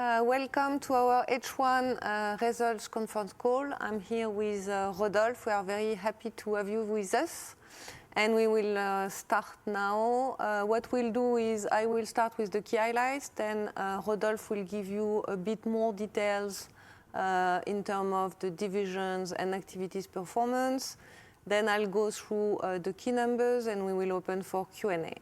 Welcome to our H1 results conference call. I'm here with Rodolphe. We are very happy to have you with us. And we will start now. What we'll do is I will start with the key highlights, then Rodolphe will give you a bit more details in terms of the divisions and activities performance. Then I'll go through the key numbers and we will open for Q&A.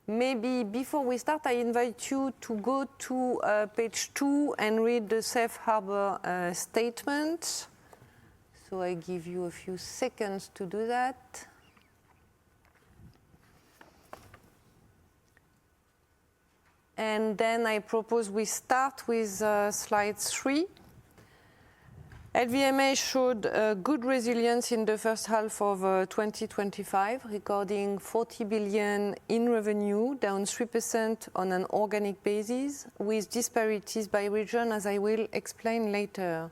Maybe before we start, I invite you to go to page 2 and read the safe harbor statement. So I give you a few seconds to do that. And then I propose we start with slide 3. LVMH showed good resilience in the first half of 2025, recording 40 billion in revenue, down 3% on an organic basis, with disparities by region, as I will explain later.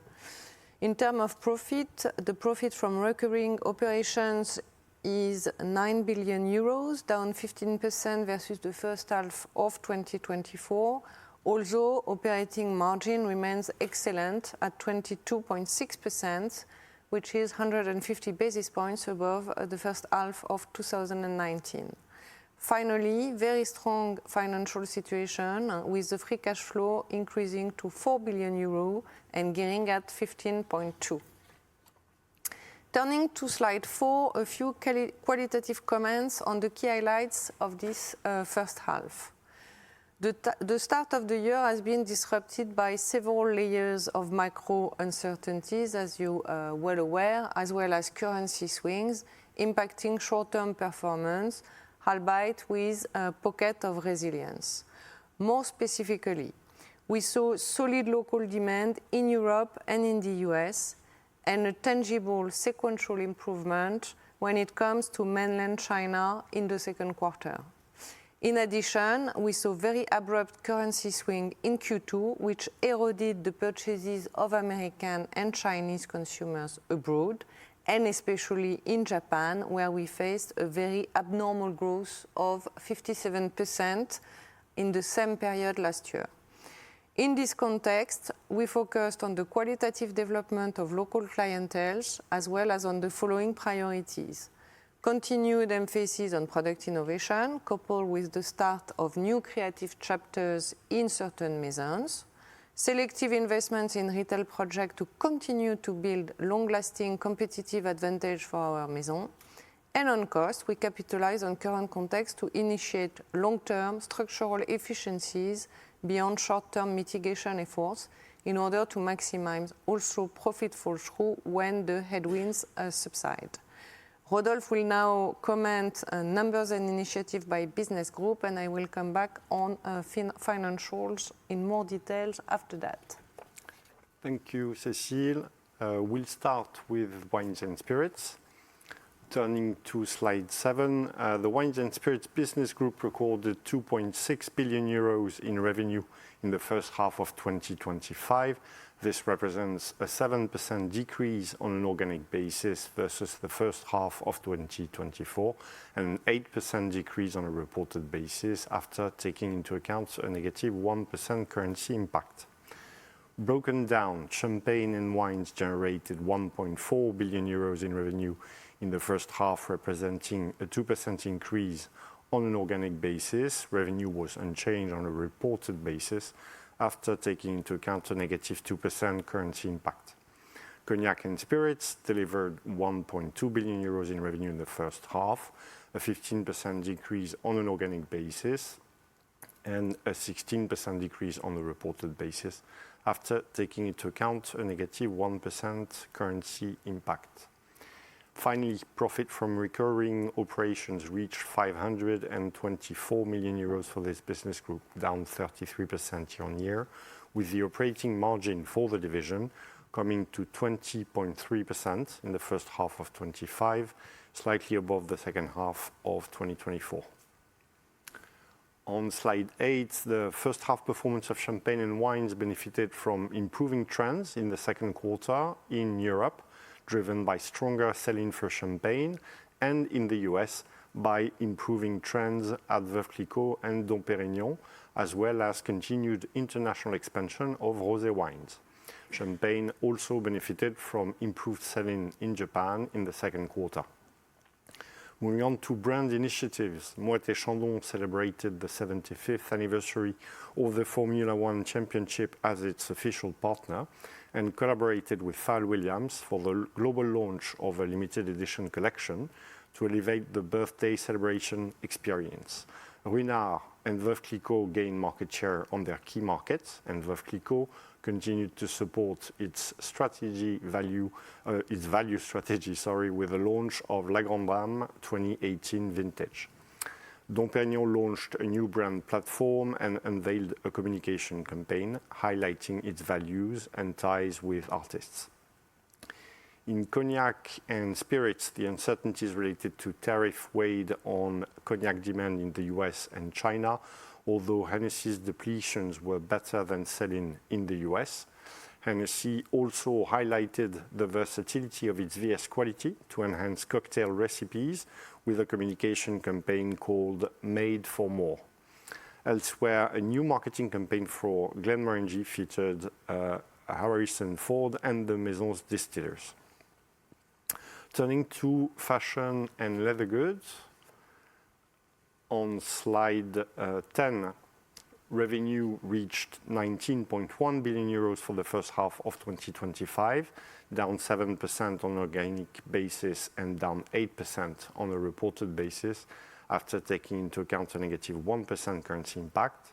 In terms of profit, the profit from recurring operations is 9 billion euros, down 15% versus the first half of 2024. Although operating margin remains excellent at 22.6%, which is 150 basis points above the first half of 2019. Finally, very strong financial situation with the free cash flow increasing to 4 billion euro and gearing at 15.2%. Turning to slide 4, a few qualitative comments on the key highlights of this first half. The start of the year has been disrupted by several layers of macro uncertainties, as you are well aware, as well as currency swings impacting short-term performance, albeit with a pocket of resilience. More specifically, we saw solid local demand in Europe and in the US, and a tangible sequential improvement when it comes to mainland China in the second quarter. In addition, we saw very abrupt currency swing in Q2, which eroded the purchases of American and Chinese consumers abroad, and especially in Japan, where we faced a very abnormal growth of 57% in the same period last year. In this context, we focused on the qualitative development of local clienteles, as well as on the following priorities. Continued emphasis on product innovation, coupled with the start of new creative chapters in certain maisons. Selective investments in retail projects to continue to build long-lasting competitive advantage for our maison. And on cost, we capitalize on current context to initiate long-term structural efficiencies beyond short-term mitigation efforts in order to maximize also profit fall through when the headwinds subside. Rodolphe will now comment on numbers and initiatives by business group, and I will come back on financials in more details after that. Thank you, Cécile. We'll start with wines and spirits. Turning to slide 7, the wines and spirits business group recorded 2.6 billion euros in revenue in the first half of 2025. This represents a 7% decrease on an organic basis versus the first half of 2024, and an 8% decrease on a reported basis after taking into account a negative 1% currency impact. Broken down, champagne and wines generated 1.4 billion euros in revenue in the first half, representing a 2% increase on an organic basis. Revenue was unchanged on a reported basis after taking into account a negative 2% currency impact. Cognac and spirits delivered 1.2 billion euros in revenue in the first half, a 15% decrease on an organic basis, and a 16% decrease on the reported basis after taking into account a negative 1% currency impact. Finally, profit from recurring operations reached 524 million euros for this business group, down 33% year-on-year, with the operating margin for the division coming to 20.3% in the first half of 2025, slightly above the second half of 2024. On slide 8, the first half performance of champagne and wines benefited from improving trends in the second quarter in Europe, driven by stronger sell-in for champagne, and in the US by improving trends at Veuve Clicquot and Dom Pérignon as well as continued international expansion of rosé wines. Champagne also benefited from improved selling in Japan in the second quarter. Moving on to brand initiatives, Moët & Chandon celebrated the 75th anniversary of the Formula One Championship as its official partner and collaborated with Pharrell Williams for the global launch of a limited edition collection to elevate the birthday celebration experience. Ruinart and Veuve Clicquot gained market share on their key markets, and Veuve Clicquot continued to support its value strategy, with the launch of La Grande Dame 2018 vintage. Dom Pérignon launched a new brand platform and unveiled a communication campaign highlighting its values and ties with artists. In cognac and spirits, the uncertainties related to tariff weighed on cognac demand in the US and China, although Hennessy's depletions were better than selling in the US. Hennessy also highlighted the versatility of its VS quality to enhance cocktail recipes with a communication campaign called Made for More. Elsewhere, a new marketing campaign for Glenmorangie featured Harrison Ford and the Maison's distillers. Turning to fashion and leather goods, on slide 10, revenue reached 19.1 billion euros for the first half of 2025, down 7% on an organic basis and down 8% on a reported basis after taking into account a negative 1% currency impact.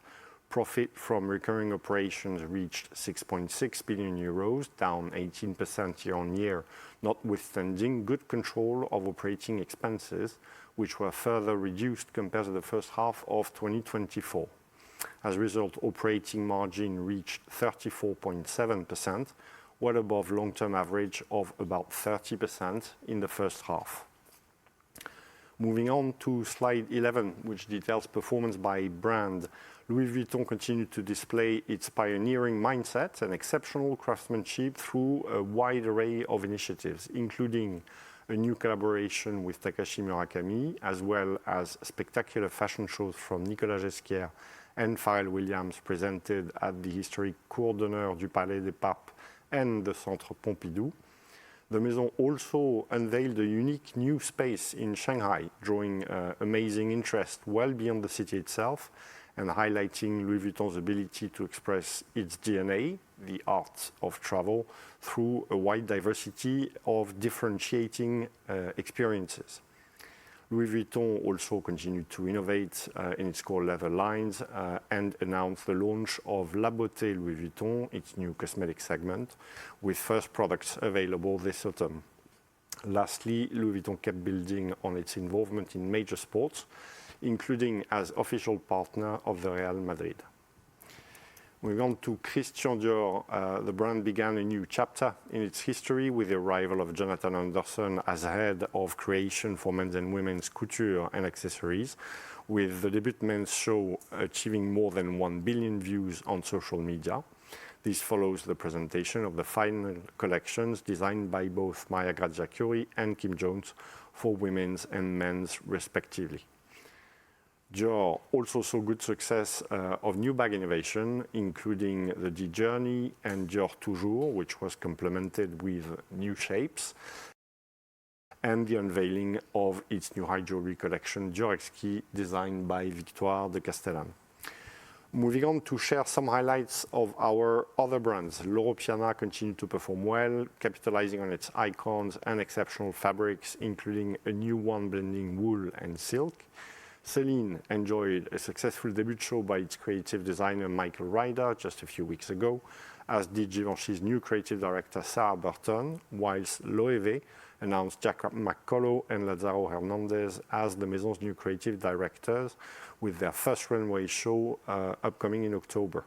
Profit from recurring operations reached 6.6 billion euros, down 18% year-on-year, notwithstanding good control of operating expenses, which were further reduced compared to the first half of 2024. As a result, operating margin reached 34.7%, well above long-term average of about 30% in the first half. Moving on to slide 11, which details performance by brand, Louis Vuitton continued to display its pioneering mindset and exceptional craftsmanship through a wide array of initiatives, including a new collaboration with Takashi Murakami, as well as spectacular fashion shows from Nicolas Ghesquière and Pharrell Williams presented at the historic Cour d'honneur du Palais des Papes and the Centre Pompidou. The Maison also unveiled a unique new space in Shanghai, drawing amazing interest well beyond the city itself and highlighting Louis Vuitton's ability to express its DNA, the art of travel, through a wide diversity of differentiating experiences. Louis Vuitton also continued to innovate in its core leather lines and announced the launch of La Beauté Louis Vuitton, its new cosmetic segment, with first products available this autumn. Lastly, Louis Vuitton kept building on its involvement in major sports, including as official partner of the Real Madrid. Moving on to Christian Dior, the brand began a new chapter in its history with the arrival of Jonathan Anderson as head of creation for men's and women's couture and accessories, with the debut men's show achieving more than 1 billion views on social media. This follows the presentation of the final collections designed by both Maria Grazia Chiuri and Kim Jones for women's and men's respectively. Dior also saw good success of new bag innovation, including the D Journey and Dior Toujours, which was complemented with new shapes, and the unveiling of its new high jewelry collection, Dior Exquis, designed by Victoire de Castellane. Moving on to share some highlights of our other brands. Loro Piana continued to perform well, capitalizing on its icons and exceptional fabrics, including a new one blending wool and silk. Celine enjoyed a successful debut show by its creative designer Michael Ryder just a few weeks ago, as did Givenchy's new creative director Sarah Burton, whilst Loewe announced Jack McCullough and Lazaro Hernandez as the Maison's new creative directors, with their first runway show upcoming in October.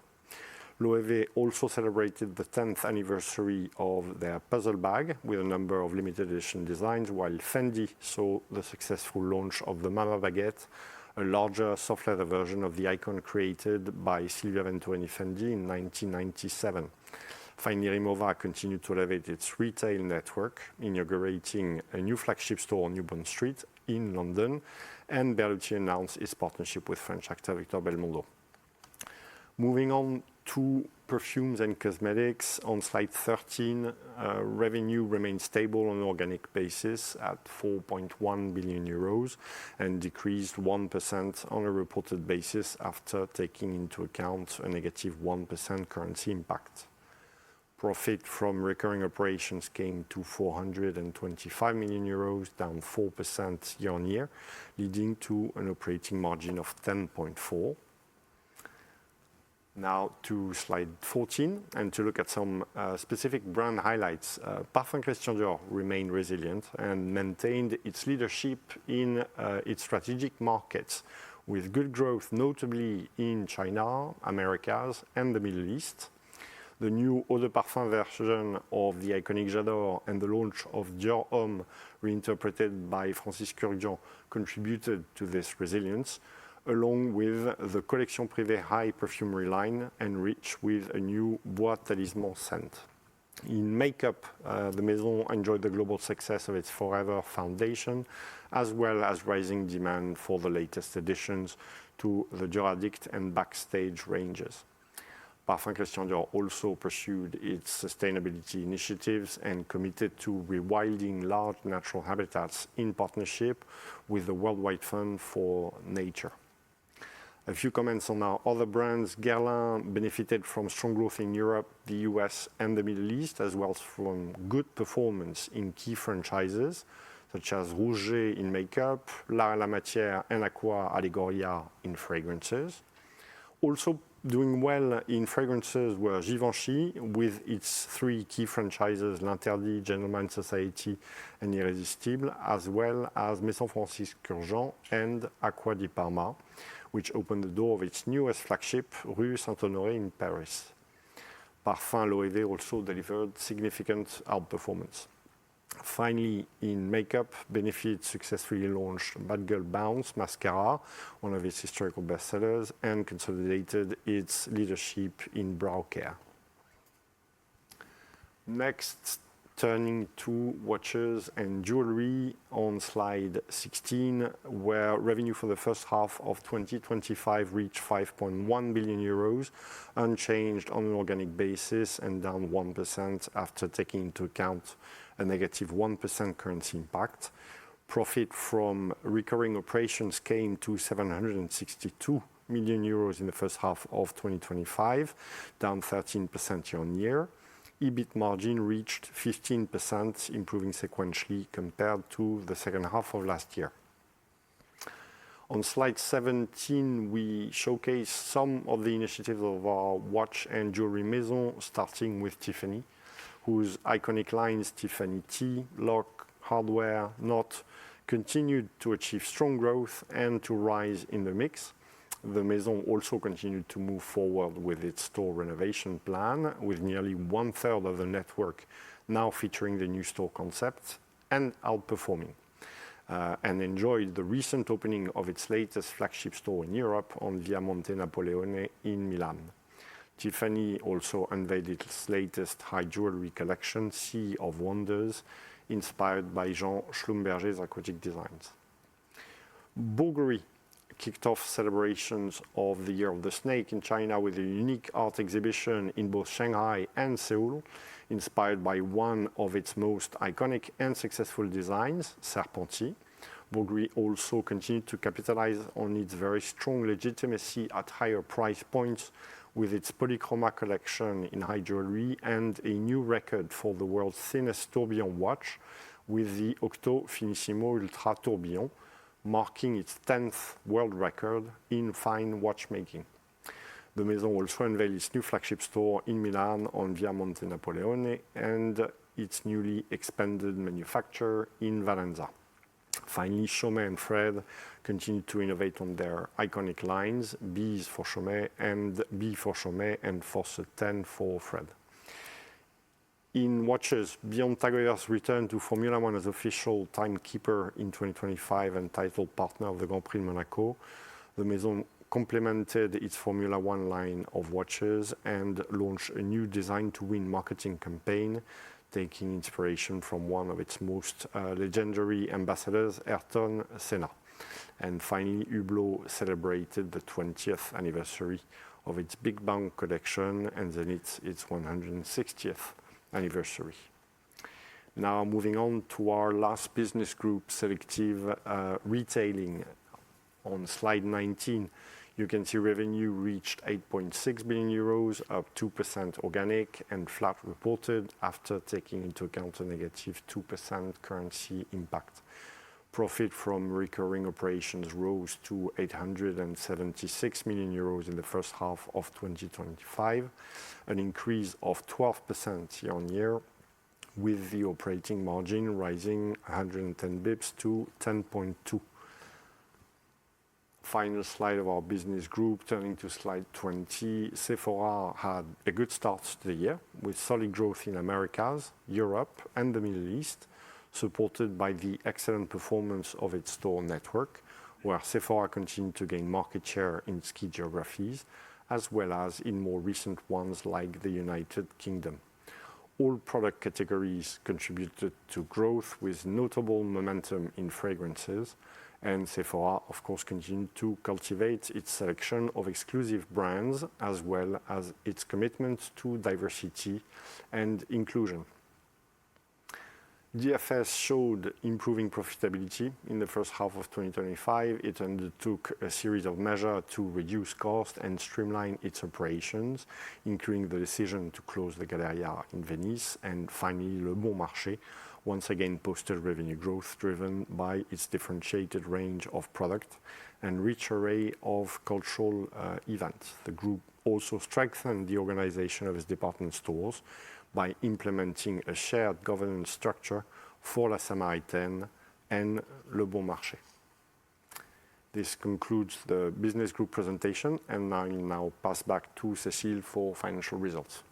Loewe also celebrated the 10th anniversary of their puzzle bag with a number of limited edition designs, while Fendi saw the successful launch of the Mama Baguette, a larger soft leather version of the icon created by Silvia Venturini Fendi in 1997. Finally, Rimowa continued to elevate its retail network, inaugurating a new flagship store on New Bond Street in London, and Berluti announced its partnership with French actor Victor Belmondo. Moving on to perfumes and cosmetics, on slide 13, revenue remains stable on an organic basis at 4.1 billion euros and decreased 1% on a reported basis after taking into account a negative 1% currency impact. Profit from recurring operations came to 425 million euros, down 4% year-on-year, leading to an operating margin of 10.4%. Now to slide 14, and to look at some specific brand highlights. Parfum Christian Dior remained resilient and maintained its leadership in its strategic markets, with good growth notably in China, Americas, and the Middle East. The new Eau de Parfum version of the iconic J'adore and the launch of Dior Homme, reinterpreted by Francis Kurkdjian, contributed to this resilience, along with the Collection Privée high perfumery line, enriched with a new Bois Talisman scent. In makeup, the Maison enjoyed the global success of its Forever foundation, as well as rising demand for the latest additions to the Dior Addict and Backstage ranges. Parfum Christian Dior also pursued its sustainability initiatives and committed to rewilding large natural habitats in partnership with the Worldwide Fund for Nature. A few comments on our other brands. Guerlain benefited from strong growth in Europe, the US, and the Middle East, as well as from good performance in key franchises, such as Rouget in makeup, L'Art et la Matière, and Aqua Allegoria in fragrances. Also doing well in fragrances were Givenchy, with its three key franchises, L'Interdit, Gentleman's Society, and Irrésistible, as well as Maison Francis Kurkdjian and Aqua di Parma, which opened the door of its newest flagship, Rue Saint-Honoré in Paris. Parfum Loewe also delivered significant outperformance. Finally, in makeup, Benefit successfully launched Bad Girl Bounce Mascara, one of its historical bestsellers, and consolidated its leadership in brow care. Next, turning to watches and jewelry on slide 16, where revenue for the first half of 2025 reached 5.1 billion euros, unchanged on an organic basis and down 1% after taking into account a negative 1% currency impact. Profit from recurring operations came to 762 million euros in the first half of 2025, down 13% year-on-year. EBIT margin reached 15%, improving sequentially compared to the second half of last year. On slide 17, we showcase some of the initiatives of our watch and jewelry maison, starting with Tiffany, whose iconic lines Tiffany T, Lock, Hardware, Knot continued to achieve strong growth and to rise in the mix. The Maison also continued to move forward with its store renovation plan, with nearly one-third of the network now featuring the new store concept and outperforming, and enjoyed the recent opening of its latest flagship store in Europe on Via Monte Napoleone in Milan. Tiffany also unveiled its latest high jewelry collection, Sea of Wonders, inspired by Jean Schlumberger's aquatic designs. Bulgari kicked off celebrations of the Year of the Snake in China with a unique art exhibition in both Shanghai and Seoul, inspired by one of its most iconic and successful designs, Serpenti. Bulgari also continued to capitalize on its very strong legitimacy at higher price points with its Polychroma collection in high jewelry and a new record for the world's thinnest tourbillon watch with the Octo Finissimo Ultra Tourbillon, marking its 10th world record in fine watchmaking. The Maison also unveiled its new flagship store in Milan on Via Monte Napoleone and its newly expanded manufacture in Valenza. Finally, Chaumet and Fred continued to innovate on their iconic lines, B for Chaumet and Force 10 for Fred. In watches, beyond TAG Heuer's return to Formula One as official timekeeper in 2025 and title partner of the Grand Prix de Monaco, the Maison complemented its Formula One line of watches and launched a new Design to Win marketing campaign, taking inspiration from one of its most legendary ambassadors, Ayrton Senna. And finally, Hublot celebrated the 20th anniversary of its Big Bang collection, and then it's its 160th anniversary. Now moving on to our last business group, selective retailing. On slide 19, you can see revenue reached 8.6 billion euros, up 2% organic and flat reported after taking into account a negative 2% currency impact. Profit from recurring operations rose to 876 million euros in the first half of 2025, an increase of 12% year-on-year, with the operating margin rising 110 bips to 10.2. Final slide of our business group, turning to slide 20. Sephora had a good start to the year with solid growth in Americas, Europe, and the Middle East, supported by the excellent performance of its store network, where Sephora continued to gain market share in its key geographies, as well as in more recent ones like the United Kingdom. All product categories contributed to growth, with notable momentum in fragrances, and Sephora, of course, continued to cultivate its selection of exclusive brands, as well as its commitment to diversity and inclusion. DFS showed improving profitability in the first half of 2025. It undertook a series of measures to reduce costs and streamline its operations, including the decision to close the Galleria in Venice, and finally, Le Bon Marché once again posted revenue growth driven by its differentiated range of product and rich array of cultural events. The group also strengthened the organization of its department stores by implementing a shared governance structure for La Samaritaine and Le Bon Marché. This concludes the business group presentation, and I now pass back to Cécile for financial results.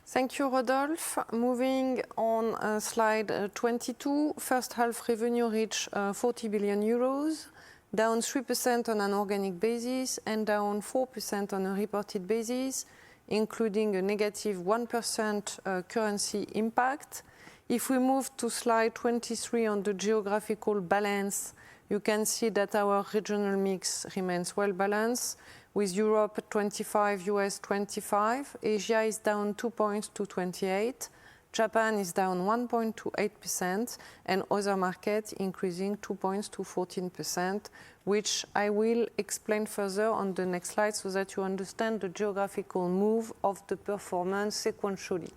Thank you, Rodolphe. Moving on, slide 22. First half revenue reached 40 billion euros, down 3% on an organic basis and down 4% on a reported basis, including a negative 1% currency impact. If we move to slide 23 on the geographical balance, you can see that our regional mix remains well balanced, with Europe at 25, US 25, Asia is down 2 points to 28, Japan is down 1 point to 8%, and other markets increasing 2 points to 14%, which I will explain further on the next slide so that you understand the geographical move of the performance sequentially.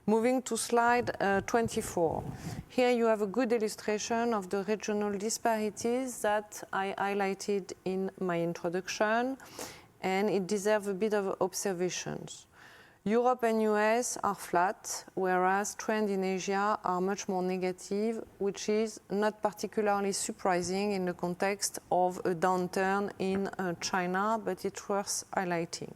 Moving to slide 24. Here you have a good illustration of the regional disparities that I highlighted in my introduction, and it deserves a bit of observations. Europe and US are flat, whereas trends in Asia are much more negative, which is not particularly surprising in the context of a downturn in China, but it's worth highlighting.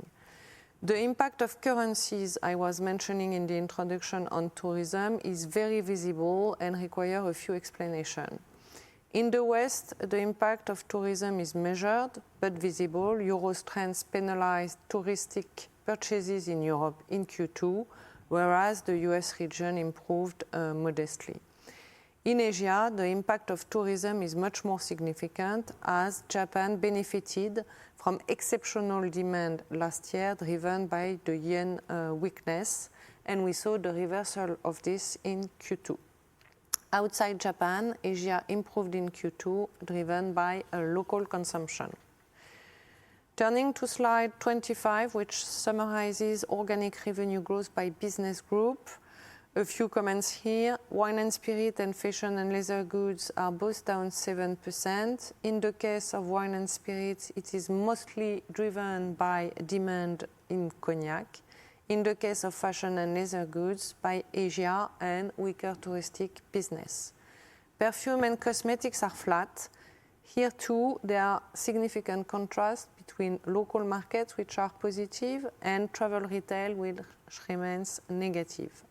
The impact of currencies I was mentioning in the introduction on tourism is very visible and requires a few explanations. In the West, the impact of tourism is measured but visible. Euro strength penalized touristic purchases in Europe in Q2, whereas the US region improved modestly. In Asia, the impact of tourism is much more significant, as Japan benefited from exceptional demand last year driven by the yen weakness, and we saw the reversal of this in Q2. Outside Japan, Asia improved in Q2, driven by local consumption. Turning to slide 25, which summarizes organic revenue growth by business group. A few comments here. Wine and spirit and fashion and leather goods are both down 7%. In the case of wine and spirits, it is mostly driven by demand in cognac. In the case of fashion and leather goods, by Asia and weaker touristic business. Perfume and cosmetics are flat. Here too, there are significant contrasts between local markets, which are positive, and travel retail, which remains negative.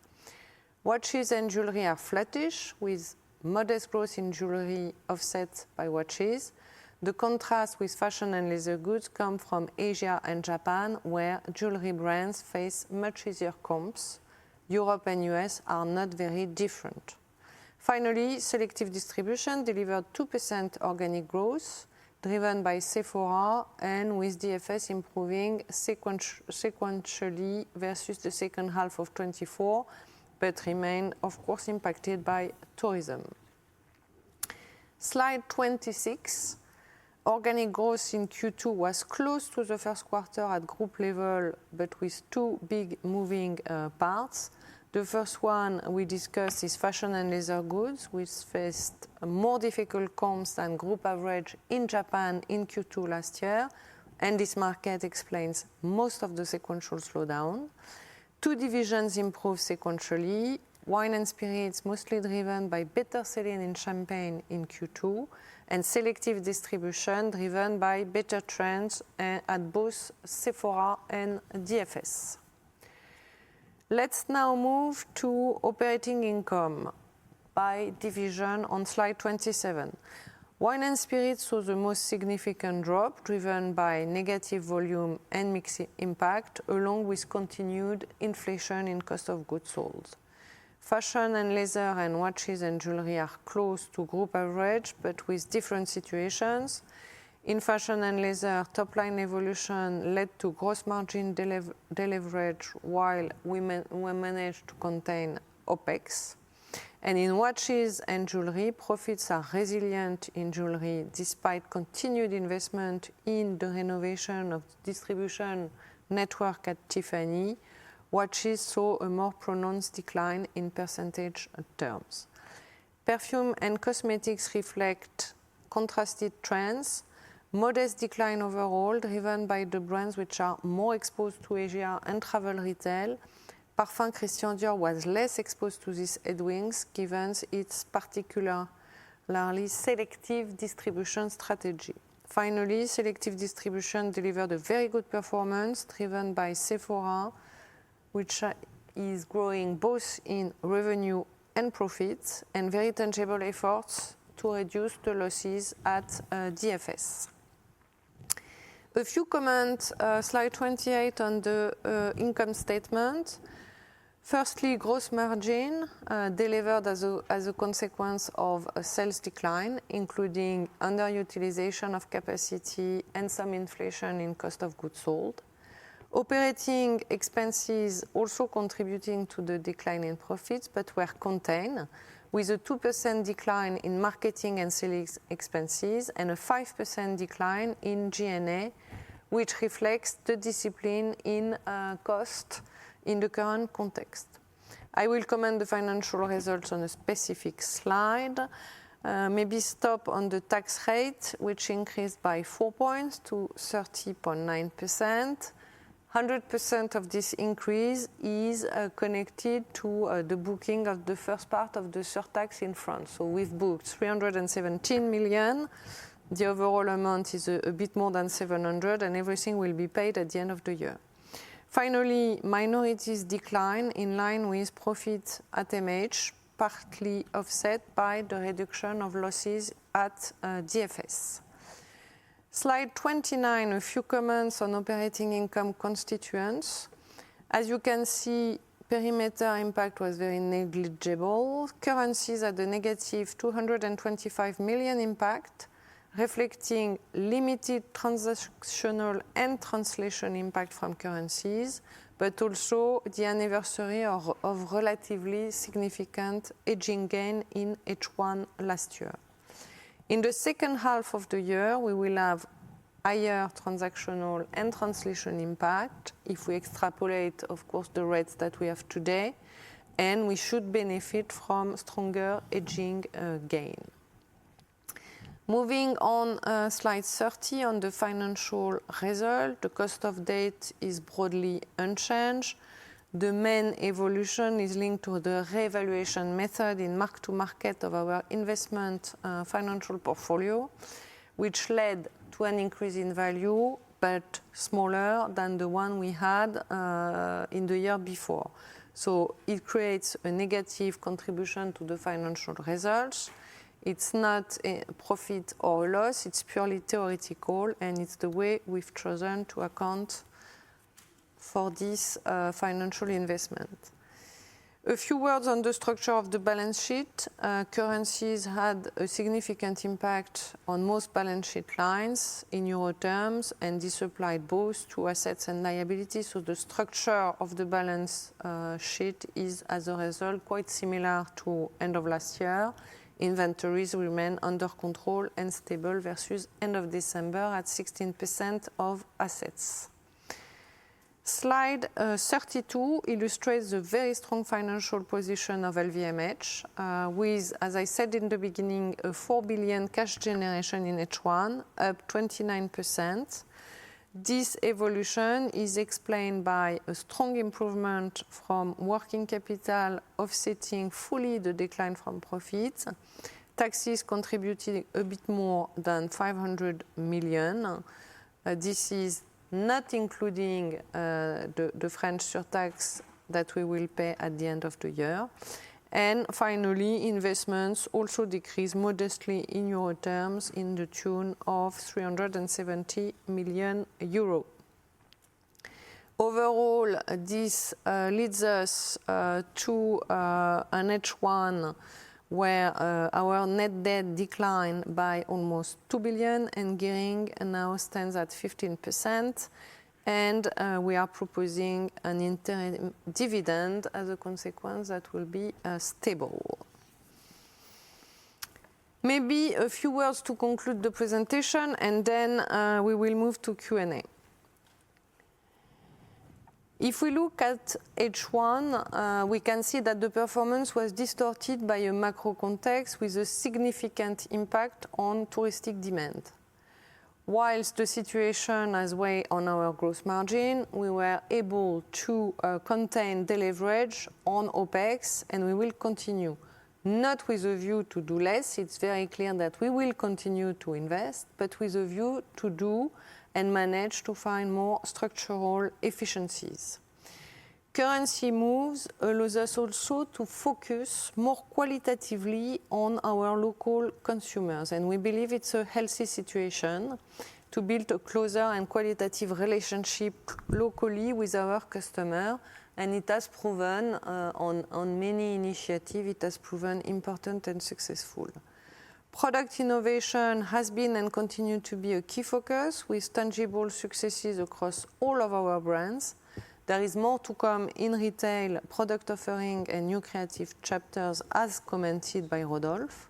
Watches and jewelry are flattish, with modest growth in jewelry offset by watches. The contrast with fashion and leather goods comes from Asia and Japan, where jewelry brands face much easier comps. Europe and US are not very different. Finally, selective distribution delivered 2% organic growth. driven by Sephora and with DFS improving sequentially versus the second half of 2024, but remain, of course, impacted by tourism. Slide 26. Organic growth in Q2 was close to the first quarter at group level, but with two big moving parts. The first one we discussed is fashion and leather goods, which faced more difficult comps than group average in Japan in Q2 last year, and this market explains most of the sequential slowdown. Two divisions improved sequentially. Wine and spirits, mostly driven by better selling in champagne in Q2, and selective distribution driven by better trends at both Sephora and DFS. Let's now move to operating income by division on slide 27. Wine and spirits saw the most significant drop, driven by negative volume and mix impact, along with continued inflation in cost of goods sold. Fashion and leather and watches and jewelry are close to group average, but with different situations. In fashion and leather, top-line evolution led to gross margin deleverage, while we managed to contain OPEX. And in watches and jewelry, profits are resilient in jewelry despite continued investment in the renovation of distribution network at Tiffany. Watches saw a more pronounced decline in percentage terms. Perfume and cosmetics reflect contrasted trends. Modest decline overall, driven by the brands which are more exposed to Asia and travel retail. Parfum Christian Dior was less exposed to these headwinds, given its particularly selective distribution strategy. Finally, selective distribution delivered a very good performance, driven by Sephora, which is growing both in revenue and profits, and very tangible efforts to reduce the losses at DFS. A few comments, slide 28 on the income statement. Firstly, gross margin delivered as a consequence of a sales decline, including underutilization of capacity and some inflation in cost of goods sold. Operating expenses also contributing to the decline in profits, but were contained, with a 2% decline in marketing and sales expenses and a 5% decline in G&A, which reflects the discipline in cost in the current context. I will comment the financial results on a specific slide. Maybe stop on the tax rate, which increased by 4 points to 30.9%. 100% of this increase is connected to the booking of the first part of the surtax in France. So we've booked 317 million. The overall amount is a bit more than 700, and everything will be paid at the end of the year. Finally, minorities decline in line with profit at MH, partly offset by the reduction of losses at DFS. Slide 29, a few comments on operating income constituents. As you can see, perimeter impact was very negligible. Currencies had a negative 225 million impact, reflecting limited transactional and translation impact from currencies, but also the anniversary of relatively significant hedging gain in H1 last year. In the second half of the year, we will have higher transactional and translation impact if we extrapolate, of course, the rates that we have today, and we should benefit from stronger hedging gain. Moving on, slide 30 on the financial result, the cost of debt is broadly unchanged. The main evolution is linked to the revaluation method in mark-to-market of our investment financial portfolio, which led to an increase in value, but smaller than the one we had in the year before. So it creates a negative contribution to the financial results. It's not a profit or a loss, it's purely theoretical, and it's the way we've chosen to account for this financial investment. A few words on the structure of the balance sheet. Currencies had a significant impact on most balance sheet lines in euro terms, and this applied both to assets and liabilities. So the structure of the balance sheet is, as a result, quite similar to end of last year. Inventories remain under control and stable versus end of December at 16% of assets. Slide 32 illustrates the very strong financial position of LVMH with, as I said in the beginning, a 4 billion cash generation in H1, up 29%. This evolution is explained by a strong improvement from working capital offsetting fully the decline from profits. Taxes contributed a bit more than 500 million. This is not including the French surtax that we will pay at the end of the year. And finally, investments also decreased modestly in euro terms in the tune of 370 million euro. Overall, this leads us to an H1 where our net debt declined by almost 2 billion and gearing now stands at 15%. And we are proposing an interim dividend as a consequence that will be stable. Maybe a few words to conclude the presentation, and then we will move to Q&A. If we look at H1, we can see that the performance was distorted by a macro context with a significant impact on touristic demand. Whilst the situation has weighed on our gross margin, we were able to contain the leverage on OPEX, and we will continue. Not with a view to do less, it's very clear that we will continue to invest, but with a view to do and manage to find more structural efficiencies. Currency moves allows us also to focus more qualitatively on our local consumers, and we believe it's a healthy situation to build a closer and qualitative relationship locally with our customer, and it has proven on many initiatives, it has proven important and successful. Product innovation has been and continues to be a key focus with tangible successes across all of our brands. There is more to come in retail, product offering and new creative chapters as commented by Rodolphe.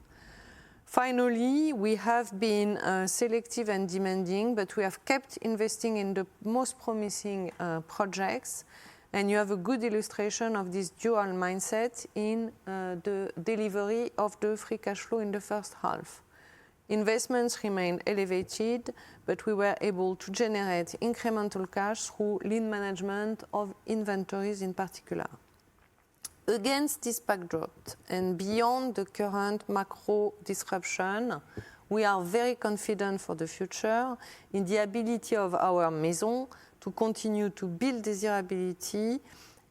Finally, we have been selective and demanding, but we have kept investing in the most promising projects. And you have a good illustration of this dual mindset in the delivery of the free cash flow in the first half. Investments remained elevated, but we were able to generate incremental cash through lean management of inventories in particular. Against this backdrop and beyond the current macro disruption, we are very confident for the future in the ability of our maison to continue to build desirability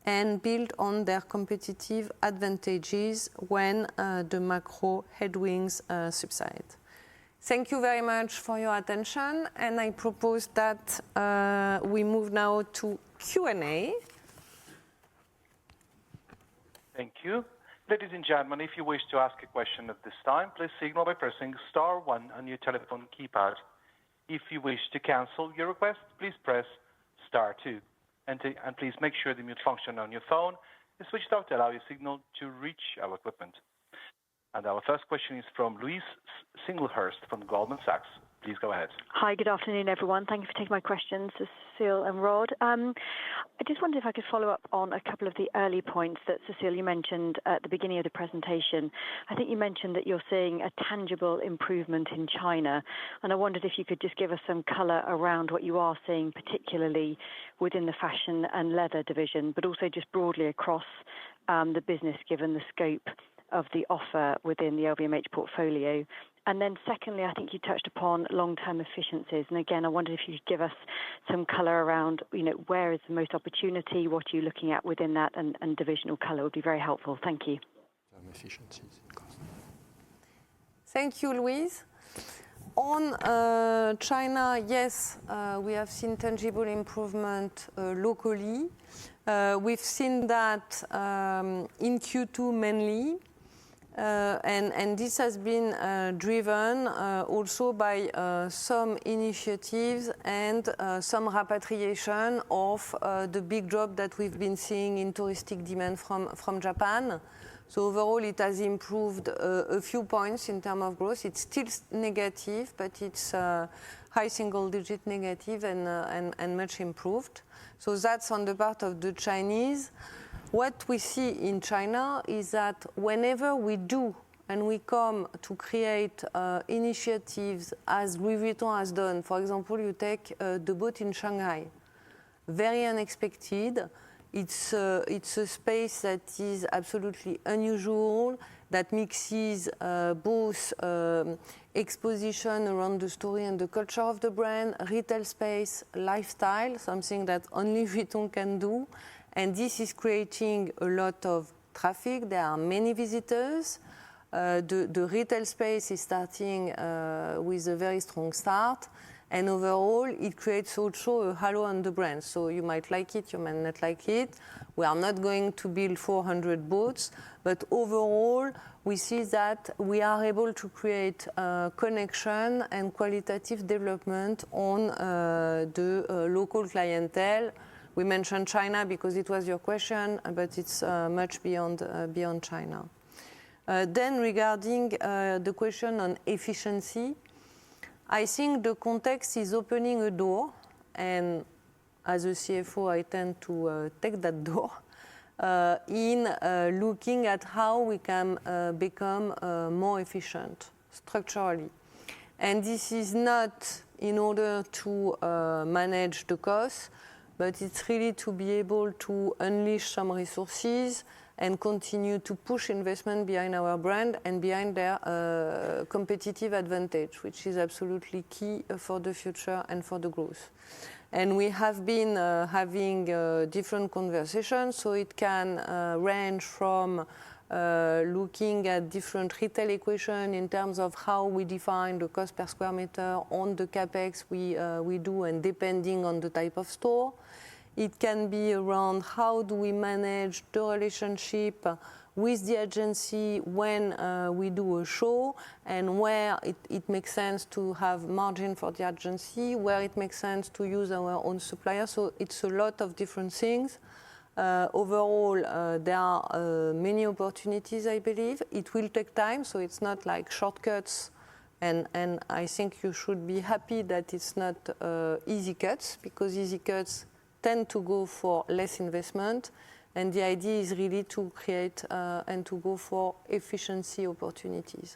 and build on their competitive advantages when the macro headwinds subside. Thank you very much for your attention, and I propose that we move now to Q&A. Thank you. Ladies and gentlemen, if you wish to ask a question at this time, please signal by pressing star 1 on your telephone keypad. If you wish to cancel your request, please press star 2. And please make sure the mute function on your phone is switched off to allow your signal to reach our equipment. And our first question is from Louise Singlehurst from Goldman Sachs. Please go ahead. Hi, good afternoon, everyone. Thank you for taking my questions, Cécile and Rod. I just wondered if I could follow up on a couple of the early points that, Cécile, you mentioned at the beginning of the presentation. I think you mentioned that you're seeing a tangible improvement in China, and I wondered if you could just give us some colour around what you are seeing, particularly within the fashion and leather division, but also just broadly across the business, given the scope of the offer within the LVMH portfolio. And then secondly, I think you touched upon long-term efficiencies. And again, I wondered if you could give us some colour around, where is the most opportunity, what are you looking at within that, and divisional colour would be very helpful. Thank you. Thank you, Louise. On China, yes, we have seen tangible improvement locally. We've seen that in Q2 mainly, and this has been driven also by some initiatives and some repatriation of the big drop that we've been seeing in touristic demand from Japan. So overall, it has improved a few points in terms of growth. It's still negative, but it's high single-digit negative and much improved. So that's on the part of the Chinese. What we see in China is that whenever we do and we come to create initiatives as Louis Vuitton has done, for example, you take the boat in Shanghai, very unexpected. It's a space that is absolutely unusual, that mixes both exposition around the story and the culture of the brand, retail space, lifestyle, something that only Vuitton can do. And this is creating a lot of traffic. There are many visitors. The retail space is starting with a very strong start. And overall, it creates also a halo on the brand. So you might like it, you might not like it. We are not going to build 400 boats, but overall, we see that we are able to create connection and qualitative development on the local clientele. We mentioned China because it was your question, but it's much beyond China. Then regarding the question on efficiency, I think the context is opening a door, and as a CFO, I tend to take that door in looking at how we can become more efficient structurally. And this is not in order to manage the costs, but it's really to be able to unleash some resources and continue to push investment behind our brand and behind their competitive advantage, which is absolutely key for the future and for the growth. And we have been having different conversations, so it can range from looking at different retail equation in terms of how we define the cost per square meter on the capex we do, and depending on the type of store. It can be around how do we manage the relationship with the agency when we do a show, and where it makes sense to have margin for the agency, where it makes sense to use our own supplier. So it's a lot of different things. Overall, there are many opportunities, I believe. It will take time, so it's not like shortcuts. And I think you should be happy that it's not easy cuts, because easy cuts tend to go for less investment, and the idea is really to create and to go for efficiency opportunities.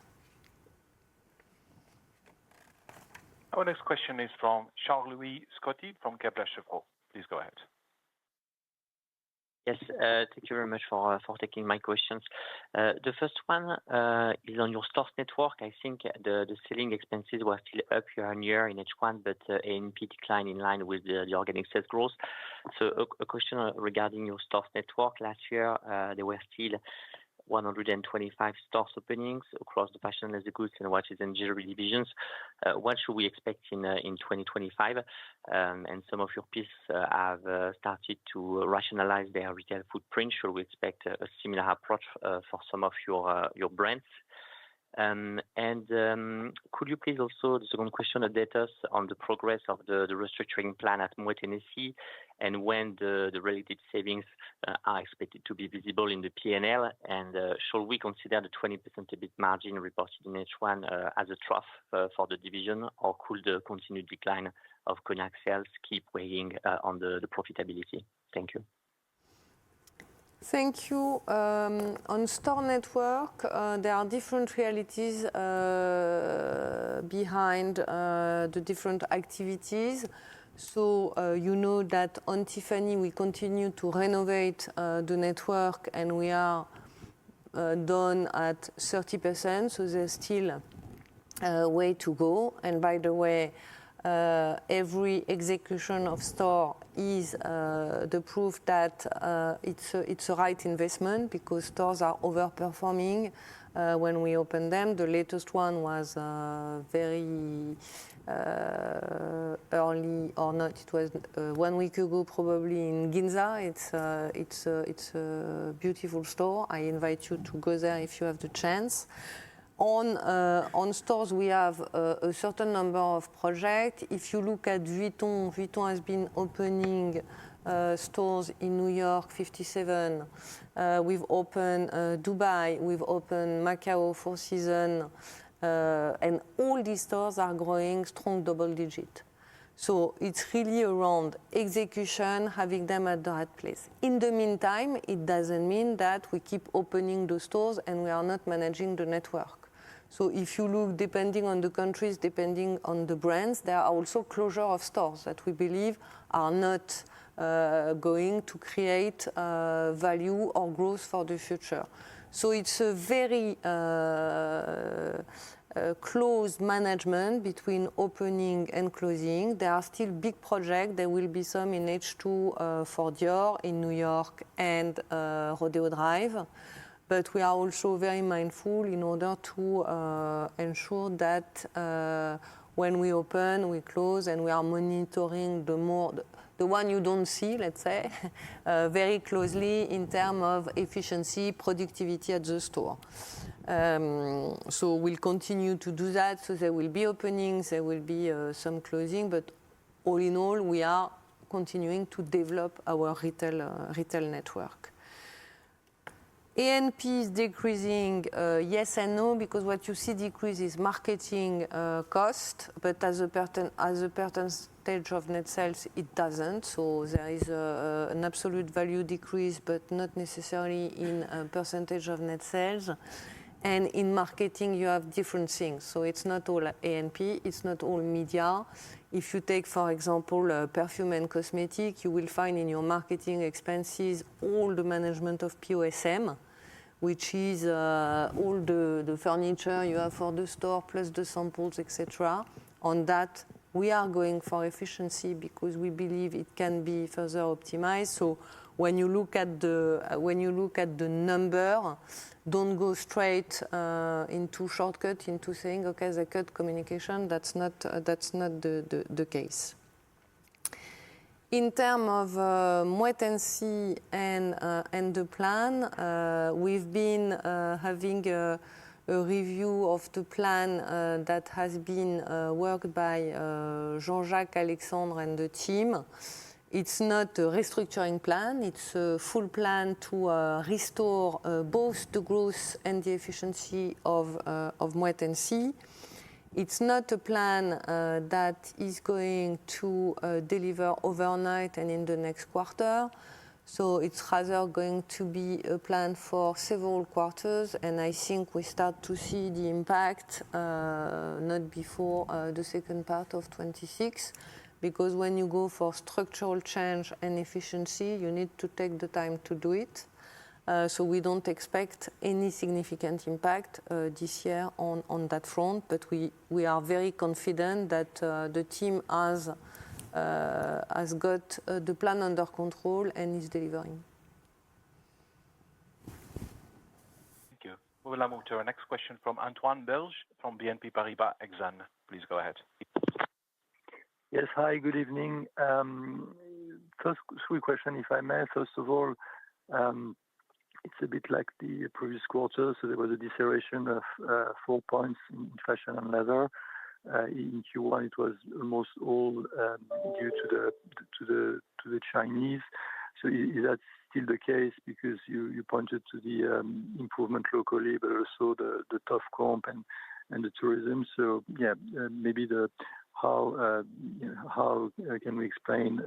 Our next question is from Charles-Louis Scotti from Kepler Cheuvreux. Please go ahead. Yes, thank you very much for taking my questions. The first one is on your stores network. I think the selling expenses were still up year-on-year in H1, but A&P decline in line with the organic sales growth. So a question regarding your stores network. Last year, there were still 125 stores openings across the fashion, leather goods, and watches and jewelry divisions. What should we expect in 2025? And some of your peers have started to rationalize their retail footprint. Should we expect a similar approach for some of your brands? And could you please also, the second question, update us on the progress of the restructuring plan at Moet Hennessy, and when the related savings are expected to be visible in the P&L? And shall we consider the 20% EBIT margin reported in H1 as a trough for the division, or could the continued decline of cognac sales keep weighing on the profitability? Thank you. Thank you. On store network, there are different realities behind the different activities. So you know that on Tiffany, we continue to renovate the network, and we are done at 30%, so there's still a way to go. And by the way, every execution of store is the proof that it's a right investment, because stores are overperforming when we opened them. The latest one was very early or not. It was 1 week ago, probably in Ginza. It's a beautiful store. I invite you to go there if you have the chance. On stores, we have a certain number of projects. If you look at Vuitton, Vuitton has been opening stores in New York, 57. We've opened Dubai, we've opened Macau, Four Seasons, and all these stores are growing strong double digit. So it's really around execution, having them at the right place. In the meantime, it doesn't mean that we keep opening the stores and we are not managing the network. So if you look, depending on the countries, depending on the brands, there are also closure of stores that we believe are not going to create value or growth for the future. So it's a very close management between opening and closing. There are still big projects. There will be some in H2 for Dior in New York and Rodeo Drive. But we are also very mindful in order to ensure that when we open, we close, and we are monitoring the one you don't see, let's say, very closely in terms of efficiency, productivity at the store. So we'll continue to do that. So there will be openings, there will be some closing, but all in all, we are continuing to develop our retail network. A&P is decreasing, yes and no, because what you see decrease is marketing cost, but as a percentage of net sales, it doesn't. So there is an absolute value decrease, but not necessarily in a percentage of net sales. And in marketing, you have different things. So it's not all A&P, it's not all media. If you take, for example, perfume and cosmetic, you will find in your marketing expenses all the management of POSM, which is all the furniture you have for the store, plus the samples, etc. On that, we are going for efficiency because we believe it can be further optimized. So when you look at the number, don't go straight into shortcut into saying, okay, they cut communication. That's not the case. In terms of Moet & Cie and the plan, we've been having a review of the plan that has been worked by Jean-Jacques, Alexandre, and the team. It's not a restructuring plan. It's a full plan to restore both the growth and the efficiency of Moet & Cie. It's not a plan that is going to deliver overnight and in the next quarter. So it's rather going to be a plan for several quarters. And I think we start to see the impact not before the second part of 26. Because when you go for structural change and efficiency, you need to take the time to do it. So we don't expect any significant impact this year on that front, but we are very confident that the team has got the plan under control and is delivering. Thank you. We will now move to our next question from Antoine Belge from BNP Paribas Exane. Please go ahead. Yes, hi, good evening. First, three questions, if I may. First of all, it's a bit like the previous quarter, so there was a deceleration of 4 points in fashion and leather. In Q1, it was almost all due to the Chinese. So is that still the case? Because you pointed to the improvement locally, but also the tough comp and the tourism. So yeah, maybe how can we explain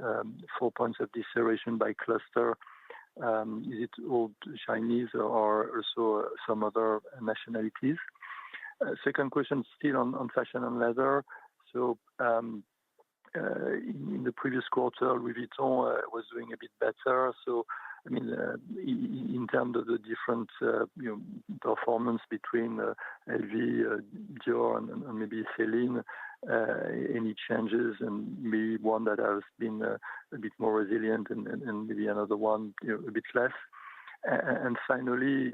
4 points of deceleration by cluster? Is it all Chinese or also some other nationalities? Second question, still on fashion and leather. So in the previous quarter, Louis Vuitton was doing a bit better. So I mean, in terms of the different performance between LV, Dior, and maybe Celine, any changes, and maybe one that has been a bit more resilient and maybe another one a bit less. And finally,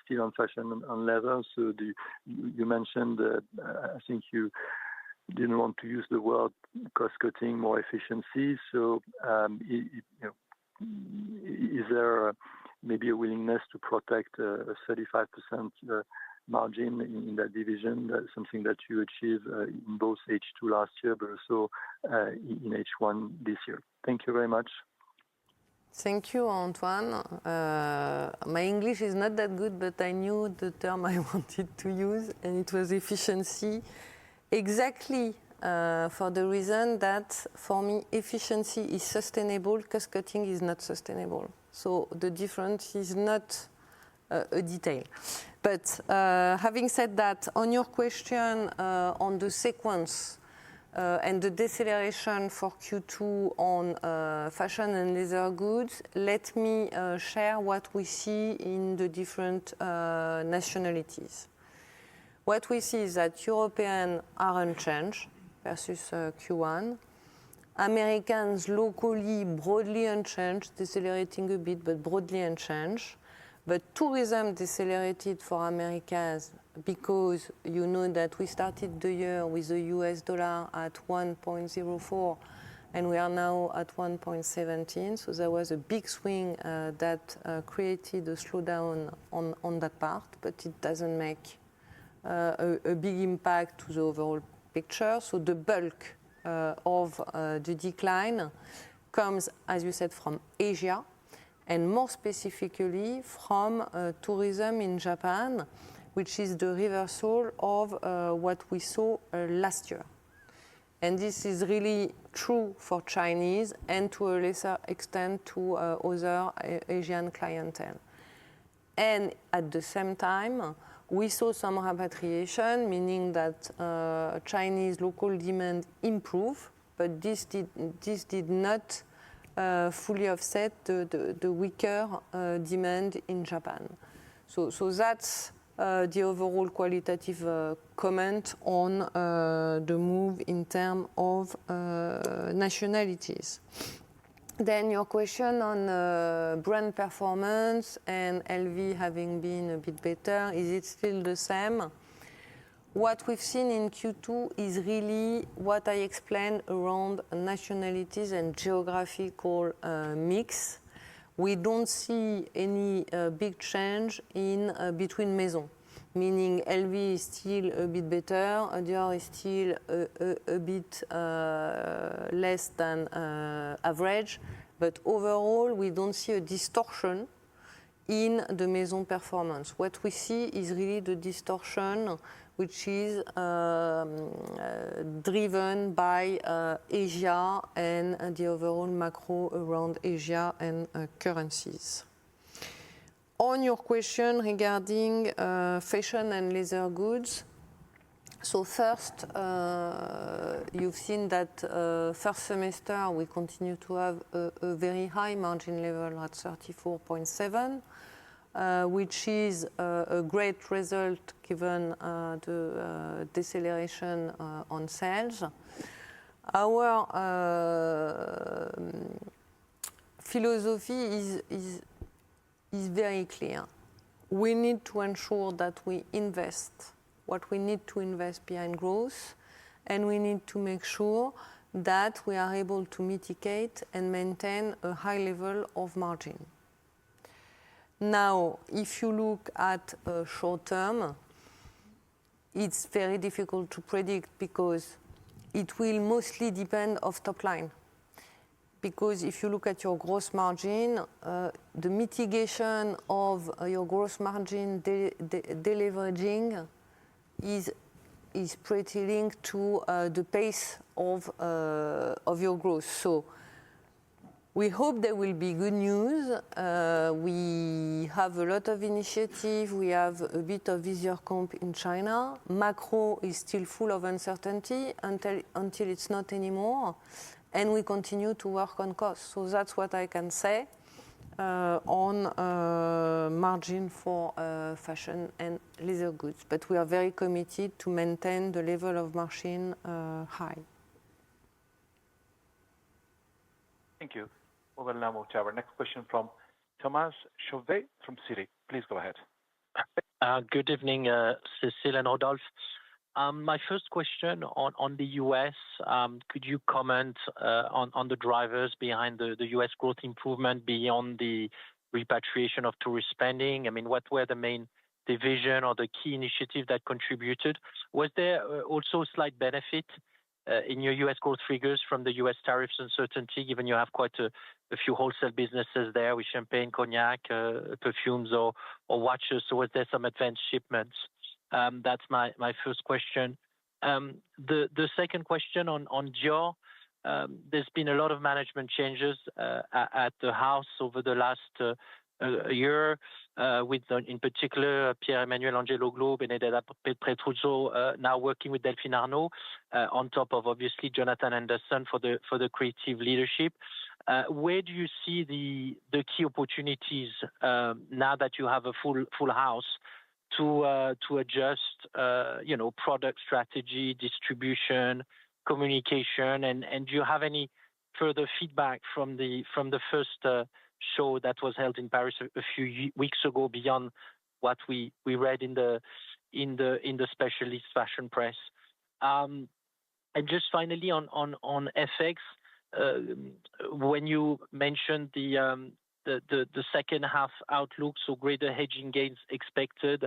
still on fashion and leather, so you mentioned, I think you didn't want to use the word cost-cutting, more efficiency. So is there maybe a willingness to protect a 35% margin in that division? That's something that you achieved in both H2 last year, but also in H1 this year. Thank you very much. Thank you, Antoine. My English is not that good, but I knew the term I wanted to use, and it was efficiency. Exactly for the reason that, for me, efficiency is sustainable, cost-cutting is not sustainable. So the difference is not a detail. But having said that, on your question on the sequence and the deceleration for Q2 on fashion and leather goods, let me share what we see in the different nationalities. What we see is that Europeans are unchanged versus Q1. Americans locally broadly unchanged, decelerating a bit, but broadly unchanged. But tourism decelerated for Americas because you know that we started the year with the US dollar at 1.04 and we are now at 1.17. So there was a big swing that created a slowdown on that part, but it doesn't make a big impact to the overall picture. So the bulk of the decline comes, as you said, from Asia, and more specifically from tourism in Japan, which is the reversal of what we saw last year. And this is really true for Chinese and to a lesser extent to other Asian clientele. And at the same time, we saw some repatriation, meaning that Chinese local demand improved, but this did not fully offset the weaker demand in Japan. So that's the overall qualitative comment on the move in terms of nationalities. Then your question on brand performance and LV having been a bit better, is it still the same? What we've seen in Q2 is really what I explained around nationalities and geographical mix. We don't see any big change in between maisons, meaning LV is still a bit better, Dior is still a bit less than average, but overall we don't see a distortion in the maison performance. What we see is really the distortion which is driven by Asia and the overall macro around Asia and currencies. On your question regarding fashion and leather goods, so first, you've seen that first semester we continue to have a very high margin level at 34.7%. Which is a great result given the deceleration on sales. Our philosophy is very clear. We need to ensure that we invest what we need to invest behind growth, and we need to make sure that we are able to mitigate and maintain a high level of margin. Now, if you look at short term, it's very difficult to predict because it will mostly depend on top line. Because if you look at your gross margin, the mitigation of your gross margin deleveraging is pretty linked to the pace of your growth. So we hope there will be good news. We have a lot of initiative. We have a bit of easier comp in China. Macro is still full of uncertainty until it's not anymore. And we continue to work on costs. So that's what I can say on margin for fashion and leather goods. But we are very committed to maintain the level of margin high. Thank you. We will now move to our next question from Thomas Chauvet from Citi. Please go ahead. Good evening, Cécile and Rodolphe. My first question on the US, could you comment on the drivers behind the US growth improvement beyond the repatriation of tourist spending? I mean, what were the main division or the key initiative that contributed? Was there also a slight benefit in your US growth figures from the US tariffs uncertainty, given you have quite a few wholesale businesses there with champagne, cognac, perfumes or watches? So was there some advanced shipments? That's my first question. The second question on Dior, there's been a lot of management changes at the house over the last year, with in particular Pierre-Emmanuel Angeloglu, Benedetta Petruzzo now working with Delphine Arnault, on top of obviously Jonathan Anderson for the creative leadership. Where do you see the key opportunities now that you have a full house to adjust, product strategy, distribution, communication, and do you have any further feedback from the first show that was held in Paris a few weeks ago beyond what we read in the specialist fashion press? And just finally on FX, when you mentioned the second half outlook, so greater hedging gains expected,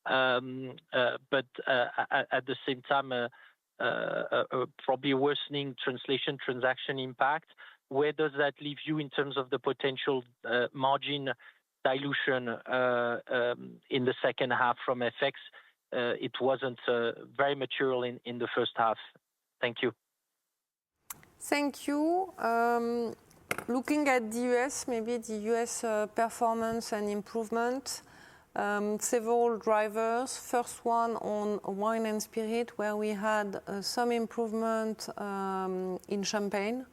but at the same time, probably worsening transaction impact. Where does that leave you in terms of the potential margin dilution in the second half from FX? It wasn't very material in the first half. Thank you. Thank you. Looking at the US, maybe the US performance and improvement, several drivers. First one on wine and spirit, where we had some improvement in champagne,